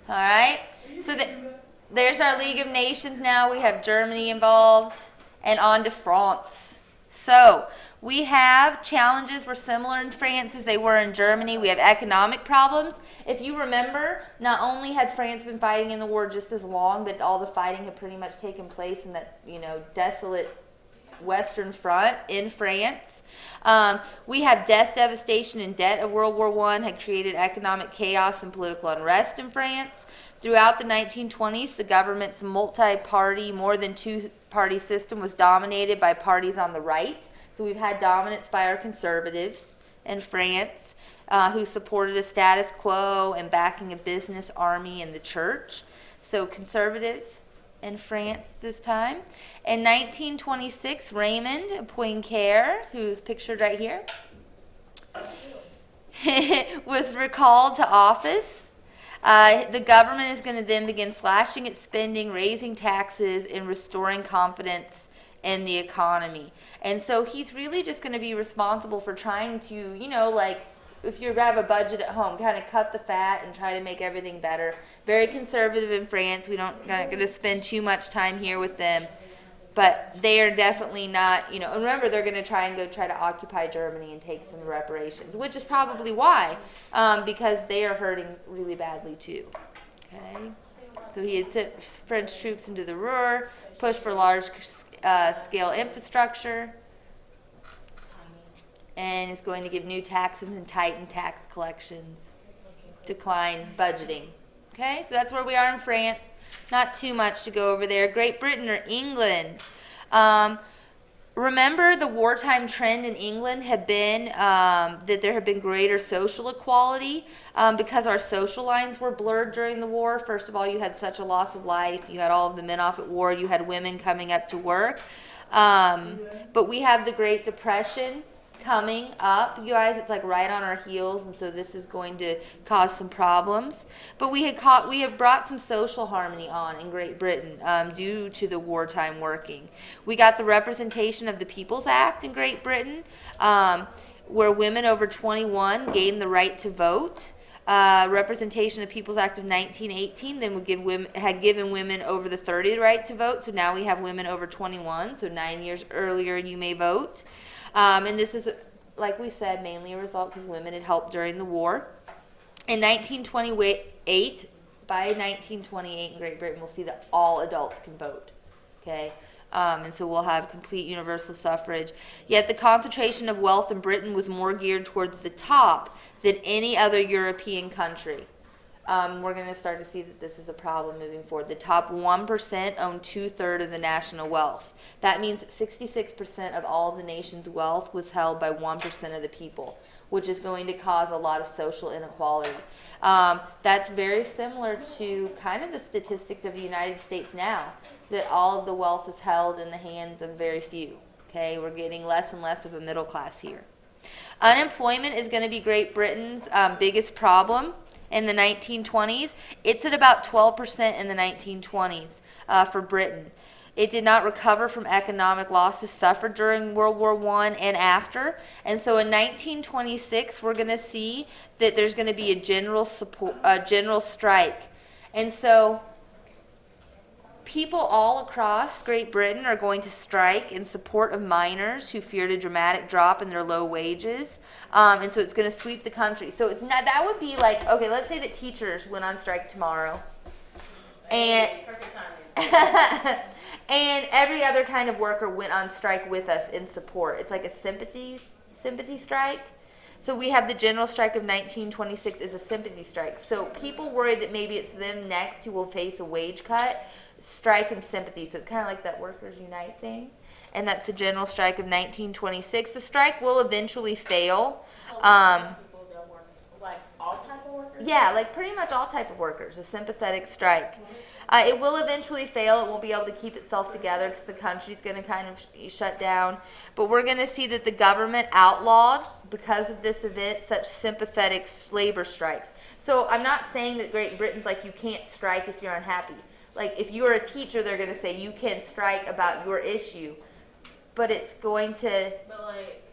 All right? So there's our League of Nations now. We have Germany involved. And on to France. So, we have challenges were similar in France as they were in Germany. We have economic problems. If you remember, not only had France been fighting in the war just as long, but all the fighting had pretty much taken place in that, desolate Western Front in France. We have death, devastation, and debt of World War I had created economic chaos and political unrest in France. Throughout the 1920s, the government's multi-party, more than two-party system was dominated by parties on the right. So we've had dominance by our conservatives in France, who supported a status quo and backing a business, army, and the church. So conservatives in France this time. In 1926, Raymond Poincaré, who's pictured right here, was recalled to office. The government is going to then begin slashing its spending, raising taxes, and restoring confidence in the economy. And so he's really just going to be responsible for trying to, if you have a budget at home, kind of cut the fat and try to make everything better. Very conservative in France. We're not going to spend too much time here with them. But they are definitely not, and remember, they're going to try to occupy Germany and take some reparations, which is probably why, because they are hurting really badly too. Okay? So he had sent French troops into the Ruhr, pushed for large scale infrastructure, and is going to give new taxes and tighten tax collections, decline budgeting. Okay, so that's where we are in France. Not too much to go over there. Great Britain or England. Remember, the wartime trend in England had been that there had been greater social equality because our social lines were blurred during the war. First of all, you had such a loss of life. You had all of the men off at war. You had women coming up to work. But we have the Great Depression coming up, you guys. It's like right on our heels, and so this is going to cause some problems. But we have brought some social harmony on in Great Britain due to the wartime working. We got the Representation of the People's Act in Great Britain, where women over 21 gained the right to vote. Representation of People's Act of 1918 then had given women over the 30 the right to vote. So now we have women over 21. So 9 years earlier you may vote. And this is, like we said, mainly a result because women had helped during the war. In 1928, by 1928 in Great Britain, we'll see that all adults can vote. Okay? And so we'll have complete universal suffrage. Yet the concentration of wealth in Britain was more geared towards the top than any other European country. We're going to start to see that this is a problem moving forward. The top 1% own 2/3 of the national wealth. That means that 66% of all of the nation's wealth was held by 1% of the people, which is going to cause a lot of social inequality. That's very similar to kind of the statistic of the United States now, that all of the wealth is held in the hands of very few. Okay, we're getting less and less of a middle class here. Unemployment is going to be Great Britain's biggest problem. In the 1920s, it's at about 12% in the 1920s for Britain. It did not recover from economic losses suffered during World War I and after. And so in 1926, we're going to see that there's going to be a general strike. And so people all across Great Britain are going to strike in support of miners who feared a dramatic drop in their low wages. And so it's going to sweep the country. So it's not, that would be like, okay, let's say that teachers went on strike tomorrow. And Perfect timing. and every other kind of worker went on strike with us in support. It's like a sympathy strike. So we have the general strike of 1926 is a sympathy strike. So people worry that maybe it's them next who will face a wage cut, strike in sympathy. So it's kind of like that Workers Unite thing. And that's the general strike of 1926. The strike will eventually fail. People that work, like all type of workers? Yeah, like pretty much all type of workers, a sympathetic strike. It will eventually fail. It won't be able to keep itself together because the country's going to kind of shut down. But we're going to see that the government outlawed, because of this event, such sympathetic labor strikes. So I'm not saying that Great Britain's like you can't strike if you're unhappy. Like if you're a teacher, they're going to say you can strike about your issue. But it's going to... But like,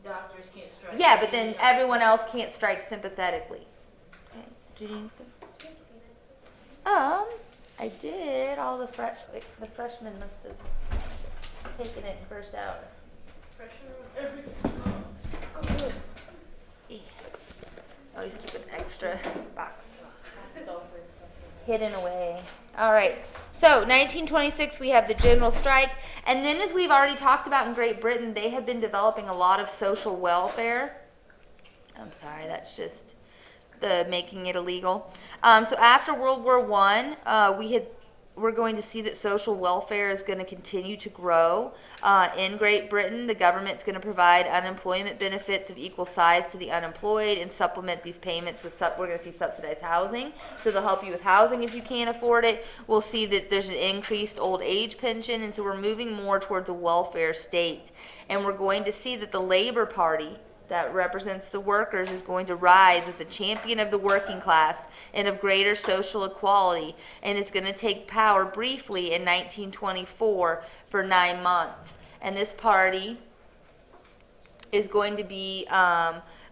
doctors can't strike. Yeah, but then everyone else can't strike sympathetically. Okay. Did you need to... I did. All the freshmen must have taken it and burst out. Always keep an extra box hidden away. All right. So 1926, we have the general strike. And then, as we've already talked about in Great Britain, they have been developing a lot of social welfare. I'm sorry, that's just the making it illegal. So after World War I, we're going to see that social welfare is going to continue to grow in Great Britain. The government's going to provide unemployment benefits of equal size to the unemployed and supplement these payments with, we're going to see subsidized housing. So they'll help you with housing if you can't afford it. We'll see that there's an increased old age pension, and so we're moving more towards a welfare state. And we're going to see that the Labour Party, that represents the workers, is going to rise as a champion of the working class and of greater social equality, and is going to take power briefly in 1924 for 9 months. And this party is going to be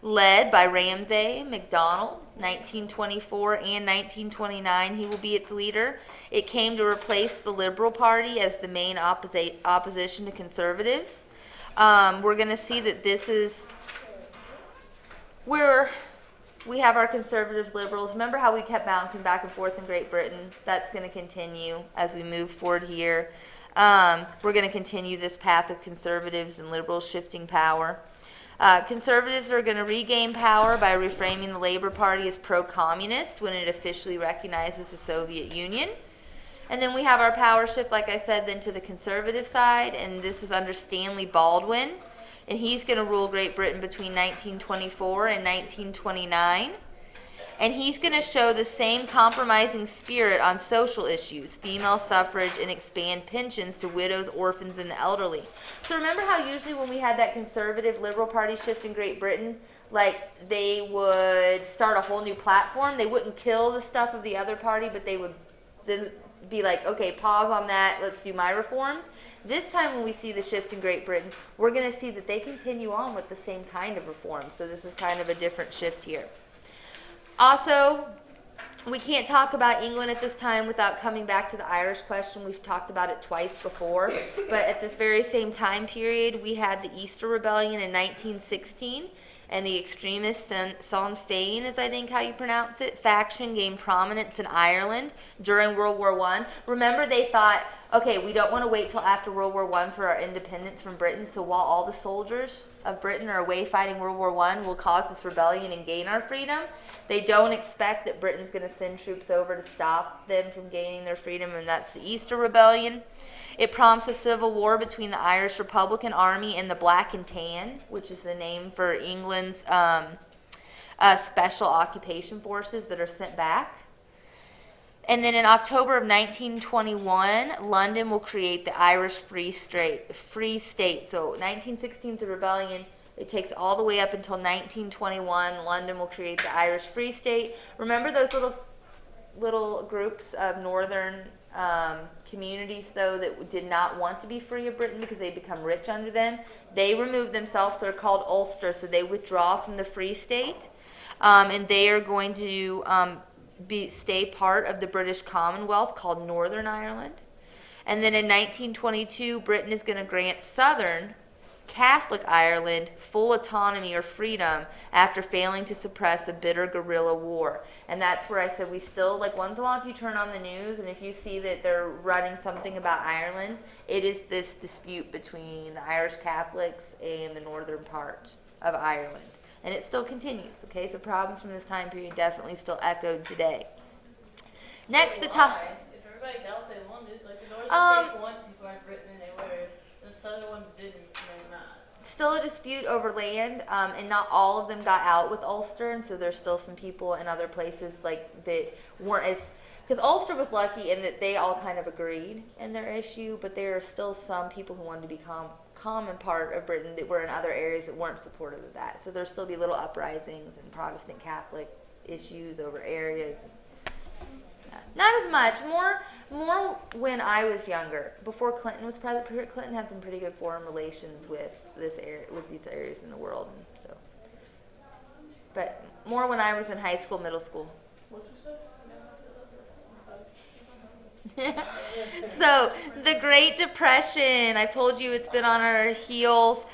led by Ramsay MacDonald. 1924 and 1929 he will be its leader. It came to replace the Liberal Party as the main opposition to Conservatives. We're going to see that this is... we have our conservatives, liberals. Remember how we kept bouncing back and forth in Great Britain? That's going to continue as we move forward here. We're going to continue this path of conservatives and liberals shifting power. Conservatives are going to regain power by reframing the Labor Party as pro-communist when it officially recognizes the Soviet Union. And then we have our power shift, like I said, then to the conservative side, and this is under Stanley Baldwin. And he's going to rule Great Britain between 1924 and 1929. And he's going to show the same compromising spirit on social issues, female suffrage, and expand pensions to widows, orphans, and the elderly. So remember how usually when we had that conservative Liberal Party shift in Great Britain, like they would start a whole new platform. They wouldn't kill the stuff of the other party, but they would then be like, okay, pause on that, let's do my reforms. This time when we see the shift in Great Britain, we're going to see that they continue on with the same kind of reforms. So this is kind of a different shift here. Also, we can't talk about England at this time without coming back to the Irish question. We've talked about it twice before, but at this very same time period, we had the Easter Rebellion in 1916, and the extremist Sinn Féin, is I think how you pronounce it, faction gained prominence in Ireland during World War I. Remember, they thought, okay, we don't want to wait till after World War I for our independence from Britain, so while all the soldiers of Britain are away fighting World War I, we'll cause this rebellion and gain our freedom. They don't expect that Britain's going to send troops over to stop them from gaining their freedom, and that's the Easter Rebellion. It prompts a civil war between the Irish Republican Army and the Black and Tan, which is the name for England's special occupation forces that are sent back. And then in October of 1921, London will create the Irish Free State. So 1916 is the rebellion. It takes all the way up until 1921. London will create the Irish Free State. Remember those little groups of northern communities, though, that did not want to be free of Britain because they become rich under them? They removed themselves. They're called Ulster, so they withdraw from the Free State, and they are going to stay part of the British Commonwealth called Northern Ireland. And then in 1922, Britain is going to grant Southern Catholic Ireland full autonomy or freedom after failing to suppress a bitter guerrilla war. And that's where I said we still, like, once in a while if you turn on the news and if you see that they're running something about Ireland, it is this dispute between the Irish Catholics and the northern part of Ireland. And it still continues, okay? So problems from this time period definitely still echoed today. Next to talk... If everybody got what they wanted, like the Northern states wanted people like Britain and they were, the Southern ones didn't, and they're not. Still a dispute over land, and not all of them got out with Ulster, and so there's still some people in other places like that weren't as... Because Ulster was lucky in that they all kind of agreed in their issue, but there are still some people who wanted to become common part of Britain that were in other areas that weren't supportive of that. So there'll still be little uprisings and Protestant Catholic issues over areas. Not as much. More when I was younger. Before Clinton was president, Clinton had some pretty good foreign relations with this area, with these areas in the world. And so, but more when I was in high school, middle school. What'd you say? So the Great Depression, I told you it's been on our heels.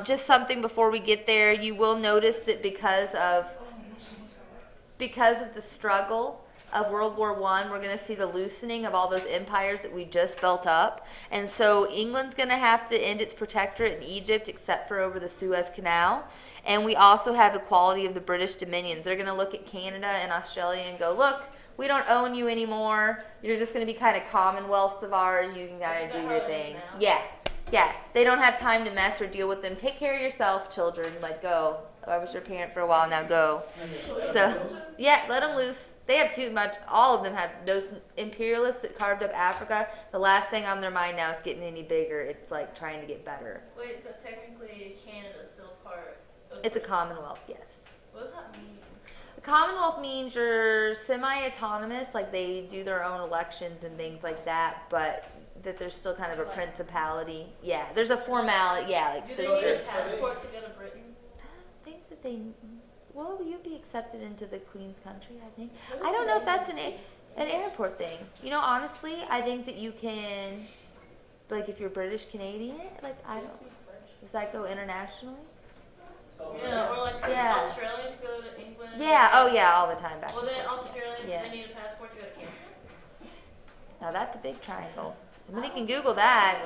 Just something before we get there, you will notice that because of the struggle of World War I, we're going to see the loosening of all those empires that we just built up. And so England's going to have to end its protectorate in Egypt except for over the Suez Canal. And we also have equality of the British dominions. They're going to look at Canada and Australia and go, look, we don't own you anymore. You're just going to be kind of commonwealths of ours. You can kind of do your thing. Yeah. They don't have time to mess or deal with them. Take care of yourself, children. Like, go. I was your parent for a while, now go. So, yeah, let them loose. They have too much. All of them have those imperialists that carved up Africa. The last thing on their mind now is getting any bigger. It's like trying to get better. Wait, so technically Canada's still part of It's a commonwealth, yes. What does that mean? A commonwealth means you're semi-autonomous, like they do their own elections and things like that, but that there's still kind of a principality. Yeah, there's a formality, yeah, like Do they need a sister. passport to go to Britain? I think that they, well, you'd be accepted into the Queen's country, I think. I don't know if that's an airport thing. You know, honestly, I think that you can, like if you're British Canadian, like I don't, does that go internationally? Yeah, or like Yeah. Australians go to England. Yeah, oh yeah, all the time back Well, and then forth. Australians, Yeah. they need a passport to go to Canada. Now that's a big triangle. Somebody can Google that.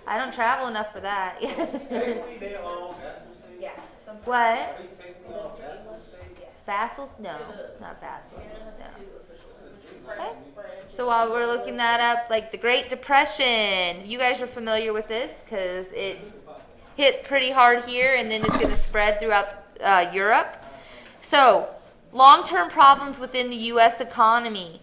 I don't travel enough for that. Technically, they all vassal states? Yeah. Some What? Are they technically all vassal states? Vassals? No, not vassals. Canada has No. two official languages. Okay. So while we're looking that up, like the Great Depression, you guys are familiar with this because it hit pretty hard here and then it's going to spread throughout Europe. So long-term problems within the U.S. economy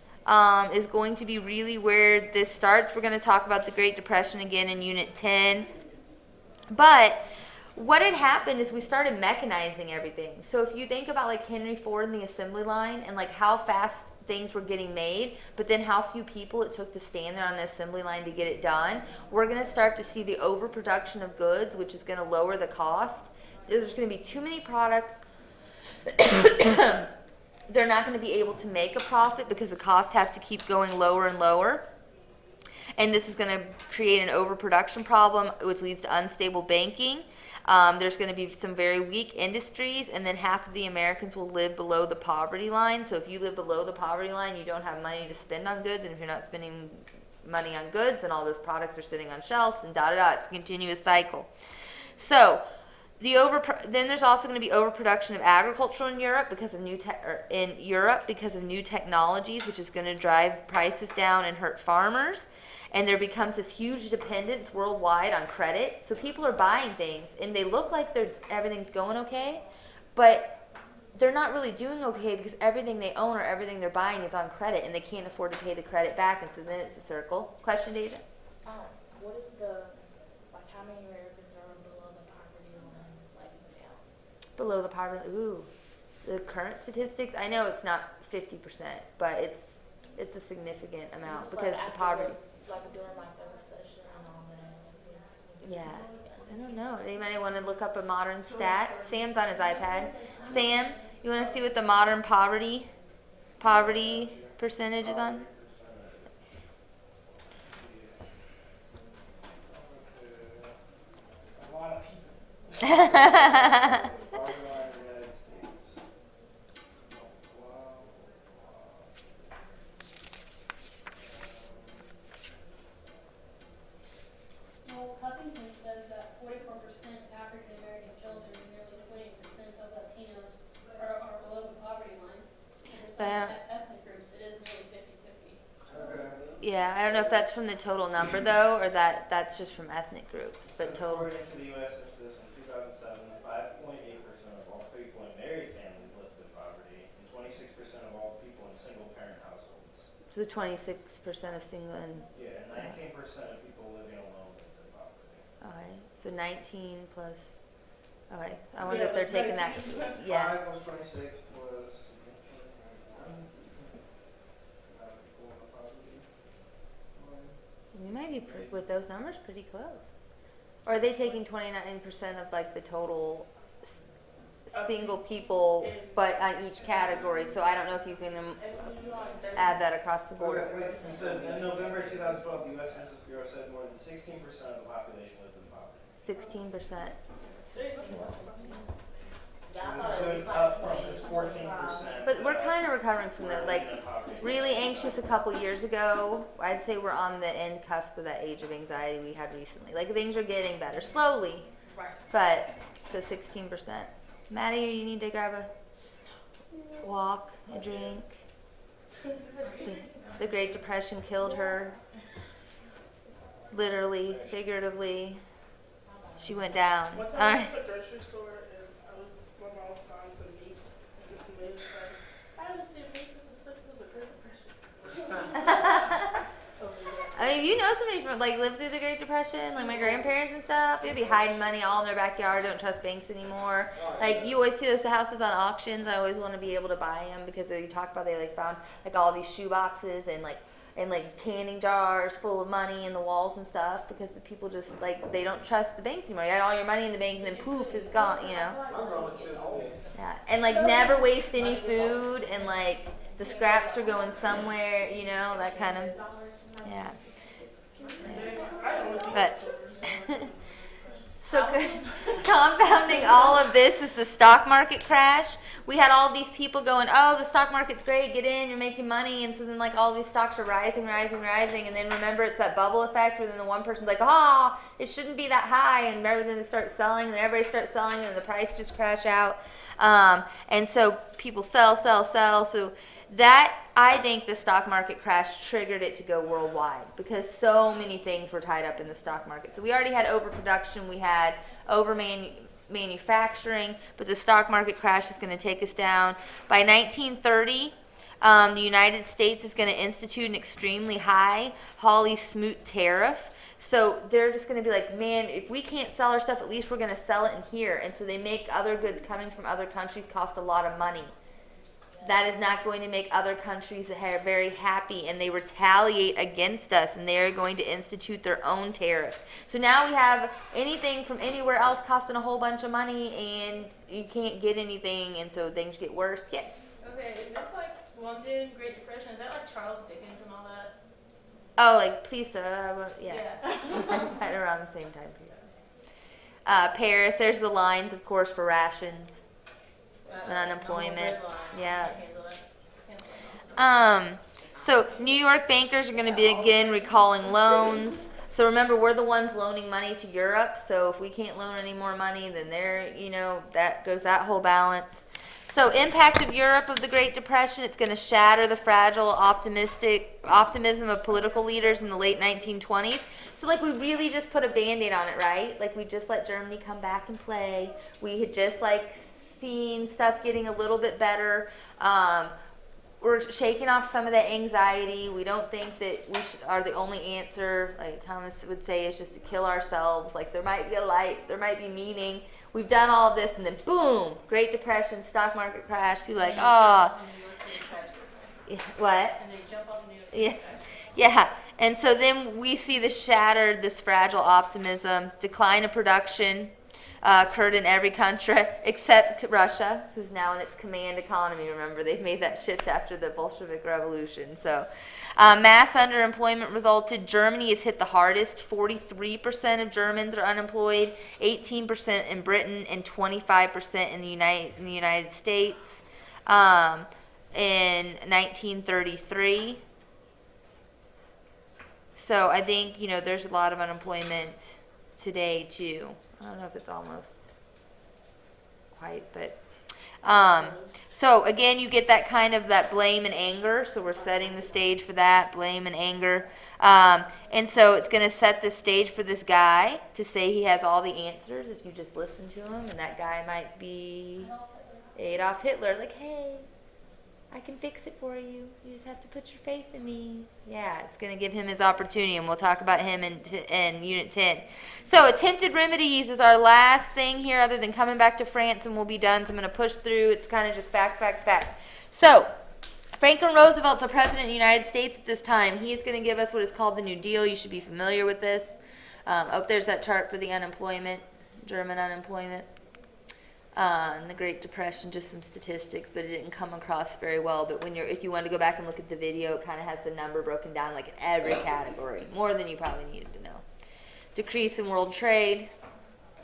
is going to be really where this starts. We're going to talk about the Great Depression again in Unit 10. But what had happened is we started mechanizing everything. So if you think about like Henry Ford and the assembly line and like how fast things were getting made, but then how few people it took to stand there on an assembly line to get it done, we're going to start to see the overproduction of goods, which is going to lower the cost. There's going to be too many products. They're not going to be able to make a profit because the costs have to keep going lower and lower. And this is going to create an overproduction problem, which leads to unstable banking. There's going to be some very weak industries, and then half of the Americans will live below the poverty line. So if you live below the poverty line, you don't have money to spend on goods, and if you're not spending money on goods, then all those products are sitting on shelves, and da-da-da. It's a continuous cycle. So then there's also going to be overproduction of agriculture in Europe because of new technologies, which is going to drive prices down and hurt farmers. And there becomes this huge dependence worldwide on credit. So people are buying things, and they look like everything's going okay, but they're not really doing okay because everything they own or everything they're buying is on credit, and they can't afford to pay the credit back, and so then it's a circle. Question, Deja? What is how many Americans are below the poverty line, like now? Below the poverty, ooh. The current statistics, I know it's not 50%, but it's a significant amount because the poverty. Like during like the recession and all that. Yeah, I don't know. Anybody want to look up a modern stat? Sam's on his iPad. Sam, you want to see what the modern poverty percentage is on? A lot of people. United States. Wow. Well, Huffington says that 44% African American children and nearly 20% of Latinos are below the poverty line. And for some ethnic groups, it is nearly 50-50. Yeah, I don't know if that's from the total number though, or that's just from ethnic groups, but total. According to the U.S. Census in 2007, 5.8% of all people in married families lived in poverty, and 26% of all people in single-parent households. So 26% of single and Yeah, and 19% of people living alone lived in poverty. okay, so 19 plus. Okay, I wonder if they're taking that. Yeah. 5 plus 26 plus 18. You might be with those numbers pretty close. Or are they taking 29% of like the total single people, but on each category? So I don't know if you can add that across the board. It says in November 2012, the U.S. Census Bureau said more than 16% of the population lived in poverty. 16%. Yeah, I It thought it was was like up from 14%. But we're kind of recovering from the really anxious a couple years ago. I'd say we're on the end cusp of that age of anxiety we had recently. Like things are getting better slowly, Right. but so 16%. Maddie, you need to grab a walk, a drink. The Great Depression killed her. Literally, figuratively, she went down. One All time I right. was at the grocery store and my mom found some meat and some meat and said, I just didn't make this as this was a Great Depression. I mean, you know somebody from lived through the Great Depression, like my grandparents and stuff. They'd be hiding money all in their backyard. Don't trust banks anymore. Like you always see those houses on auctions. I always want to be able to buy them because they talk about they found all these shoe boxes and canning jars full of money in the walls and stuff because the people just they don't trust the banks anymore. You got all your money in the bank and then poof, it's gone. You know. My grandma's still home. Yeah, and never waste any food and the scraps are going somewhere. You know that kind of. Yeah. But so compounding all of this is the stock market crash, we had all these people going, oh, the stock market's great, get in, you're making money, and so then like all these stocks are rising, and then remember it's that bubble effect where then the one person's like, it shouldn't be that high, and remember then they start selling, and everybody starts selling, and the price just crash out, and so people sell, so that, I think the stock market crash triggered it to go worldwide because so many things were tied up in the stock market. So we already had overproduction, we had manufacturing, but the stock market crash is going to take us down. By 1930, the United States is going to institute an extremely high Hawley-Smoot tariff. So they're just going to be like, man, if we can't sell our stuff, at least we're going to sell it in here. And so they make other goods coming from other countries cost a lot of money. That is not going to make other countries very happy, and they retaliate against us, and they are going to institute their own tariffs. So now we have anything from anywhere else costing a whole bunch of money, and you can't get anything, and so things get worse. Yes? Okay, is this like London, Great Depression? Is that like Charles Dickens and all that? Oh, like please, yeah. Right around the same time period. Paris, there's the lines, of course, for rations. And unemployment, yeah. So New York bankers are going to begin recalling loans. So remember, we're the ones loaning money to Europe. So if we can't loan any more money, then that goes that whole balance. So impact of Europe of the Great Depression, it's going to shatter the fragile optimism of political leaders in the late 1920s. So like we really just put a Band-Aid on it, right? Like we just let Germany come back and play. We had just like seen stuff getting a little bit better. We're shaking off some of that anxiety. We don't think that we are the only answer, like Thomas would say, is just to kill ourselves. Like there might be a light, there might be meaning. We've done all of this, and then boom, Great Depression, stock market crash. People are like, what? And they jump off the New York City Yeah. And so then we see this fragile optimism, decline of production, occurred in every country except Russia, who's now in its command economy. Remember, they've made that shift after the Bolshevik Revolution. So mass underemployment resulted. Germany is hit the hardest. 43% of Germans are unemployed, 18% in Britain, and 25% in the United States. In 1933. So I think, there's a lot of unemployment today too. I don't know if it's almost quite, but so again, you get that kind of that blame and anger. So we're setting the stage for that blame and anger, and so it's going to set the stage for this guy to say he has all the answers if you just listen to him, and that guy might be Adolf Hitler. Like, hey, I can fix it for you. You just have to put your faith in me. Yeah, it's going to give him his opportunity, and we'll talk about him in Unit 10. So attempted remedies is our last thing here other than coming back to France, and we'll be done. So I'm going to push through. It's kind of just fact. So Franklin Roosevelt's the president of the United States at this time. He is going to give us what is called the New Deal. You should be familiar with this. There's that chart for the unemployment, German unemployment. And the Great Depression, just some statistics, but it didn't come across very well. But if you want to go back and look at the video, it kind of has the number broken down like in every category, more than you probably needed to know. Decrease in world trade,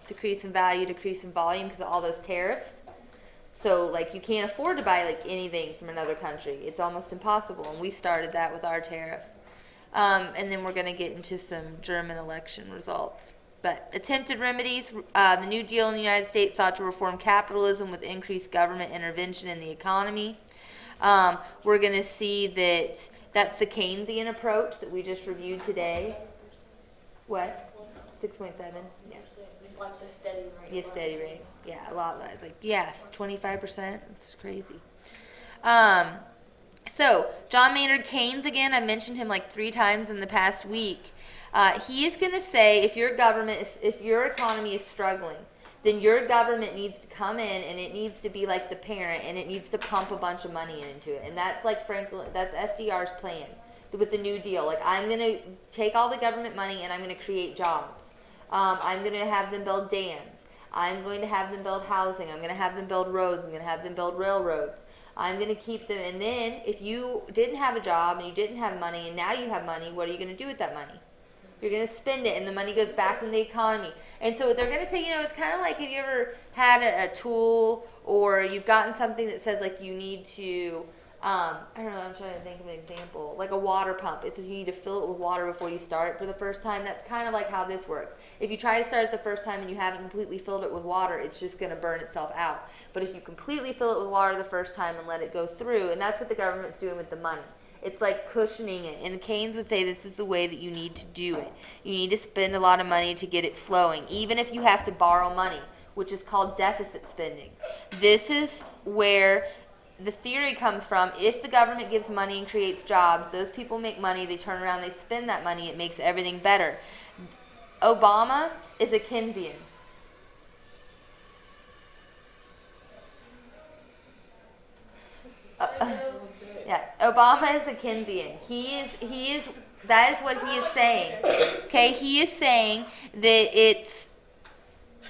decrease in value, decrease in volume because of all those tariffs. So like you can't afford to buy like anything from another country. It's almost impossible, and we started that with our tariff. And then we're going to get into some German election results. But attempted remedies, the New Deal in the United States sought to reform capitalism with increased government intervention in the economy. We're going to see that's the Keynesian approach that we just reviewed today. What? 6.7? Yeah. It's like the steady rate. Yeah, steady rate. Yeah, a lot. 25%. It's crazy. So, John Maynard Keynes, again, I mentioned him like 3 times in the past week. He is going to say if your economy is struggling, then your government needs to come in and it needs to be like the parent and it needs to pump a bunch of money into it. And that's like that's FDR's plan with the New Deal. Like, I'm going to take all the government money and I'm going to create jobs. I'm going to have them build dams. I'm going to have them build housing. I'm going to have them build roads. I'm going to have them build railroads. I'm going to keep them. And then if you didn't have a job and you didn't have money and now you have money, what are you going to do with that money? You're going to spend it, and the money goes back in the economy. And so what they're going to say, it's kind of like if you ever had a tool or you've gotten something that says like you need to, I don't know, I'm trying to think of an example, like a water pump. It says you need to fill it with water before you start for the first time. That's kind of like how this works. If you try to start it the first time and you haven't completely filled it with water, it's just going to burn itself out. But if you completely fill it with water the first time and let it go through, and that's what the government's doing with the money. It's like cushioning it. And Keynes would say this is the way that you need to do it. You need to spend a lot of money to get it flowing, even if you have to borrow money, which is called deficit spending. This is where the theory comes from. If the government gives money and creates jobs, those people make money, they turn around, they spend that money, it makes everything better. Obama is a Keynesian. Yeah, Obama is a Keynesian. That is what he is saying. Okay, he is saying that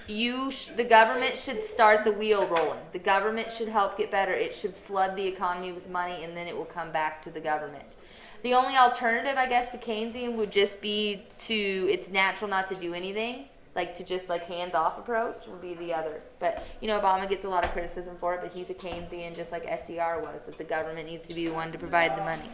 the government should start the wheel rolling. The government should help get better. It should flood the economy with money, and then it will come back to the government. The only alternative, I guess, to Keynesian would just be it's natural not to do anything, like to just like hands-off approach would be the other. But, Obama gets a lot of criticism for it, but he's a Keynesian just like FDR was, that the government needs to be the one to provide the money.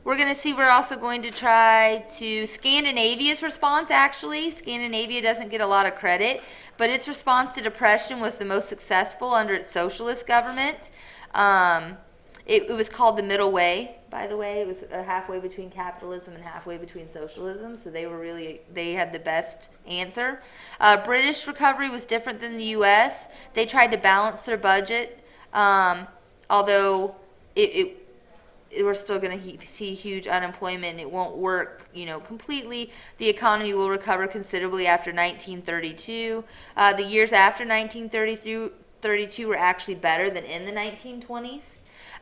We're going to see, we're also going to try to Scandinavia's response, actually. Scandinavia doesn't get a lot of credit, but its response to depression was the most successful under its socialist government. It was called the middle way, by the way. It was halfway between capitalism and halfway between socialism, so they had the best answer. British recovery was different than the U.S. They tried to balance their budget, although we're still going to see huge unemployment, and it won't work, completely. The economy will recover considerably after 1932. The years after 1932 were actually better than in the 1920s.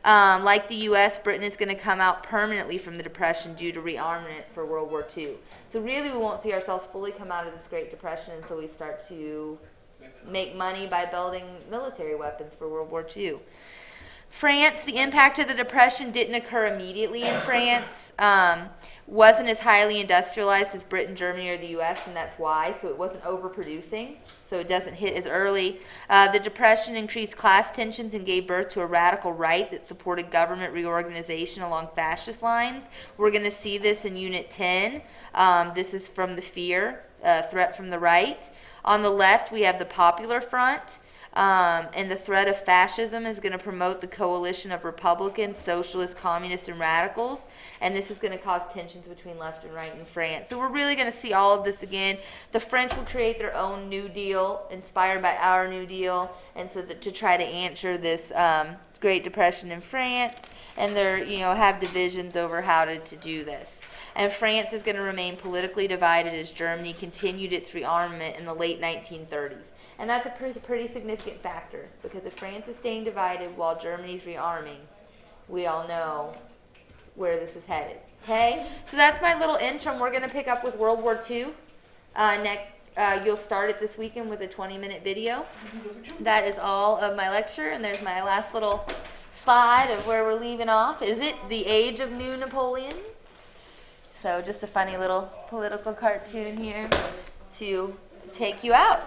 Like the U.S., Britain is going to come out permanently from the Depression due to rearmament for World War II. So really, we won't see ourselves fully come out of this Great Depression until we start to make money by building military weapons for World War II. France, the impact of the Depression didn't occur immediately in France. Wasn't as highly industrialized as Britain, Germany, or the U.S., and that's why. So it wasn't overproducing, so it doesn't hit as early. The Depression increased class tensions and gave birth to a radical right that supported government reorganization along fascist lines. We're going to see this in Unit 10. This is from the fear, threat from the right. On the left, we have the Popular Front. And the threat of fascism is going to promote the coalition of Republicans, socialists, communists, and radicals. And this is going to cause tensions between left and right in France. So we're really going to see all of this again. The French will create their own New Deal, inspired by our New Deal, and so to try to answer this Great Depression in France. And they're, have divisions over how to do this. And France is going to remain politically divided as Germany continued its rearmament in the late 1930s. And that's a pretty significant factor, because if France is staying divided while Germany's rearming, we all know where this is headed. Okay? So that's my little intro. We're going to pick up with World War II. You'll start it this weekend with a 20-minute video. That is all of my lecture, and there's my last little slide of where we're leaving off. Is it the age of new Napoleons? So just a funny little political cartoon here to take you out.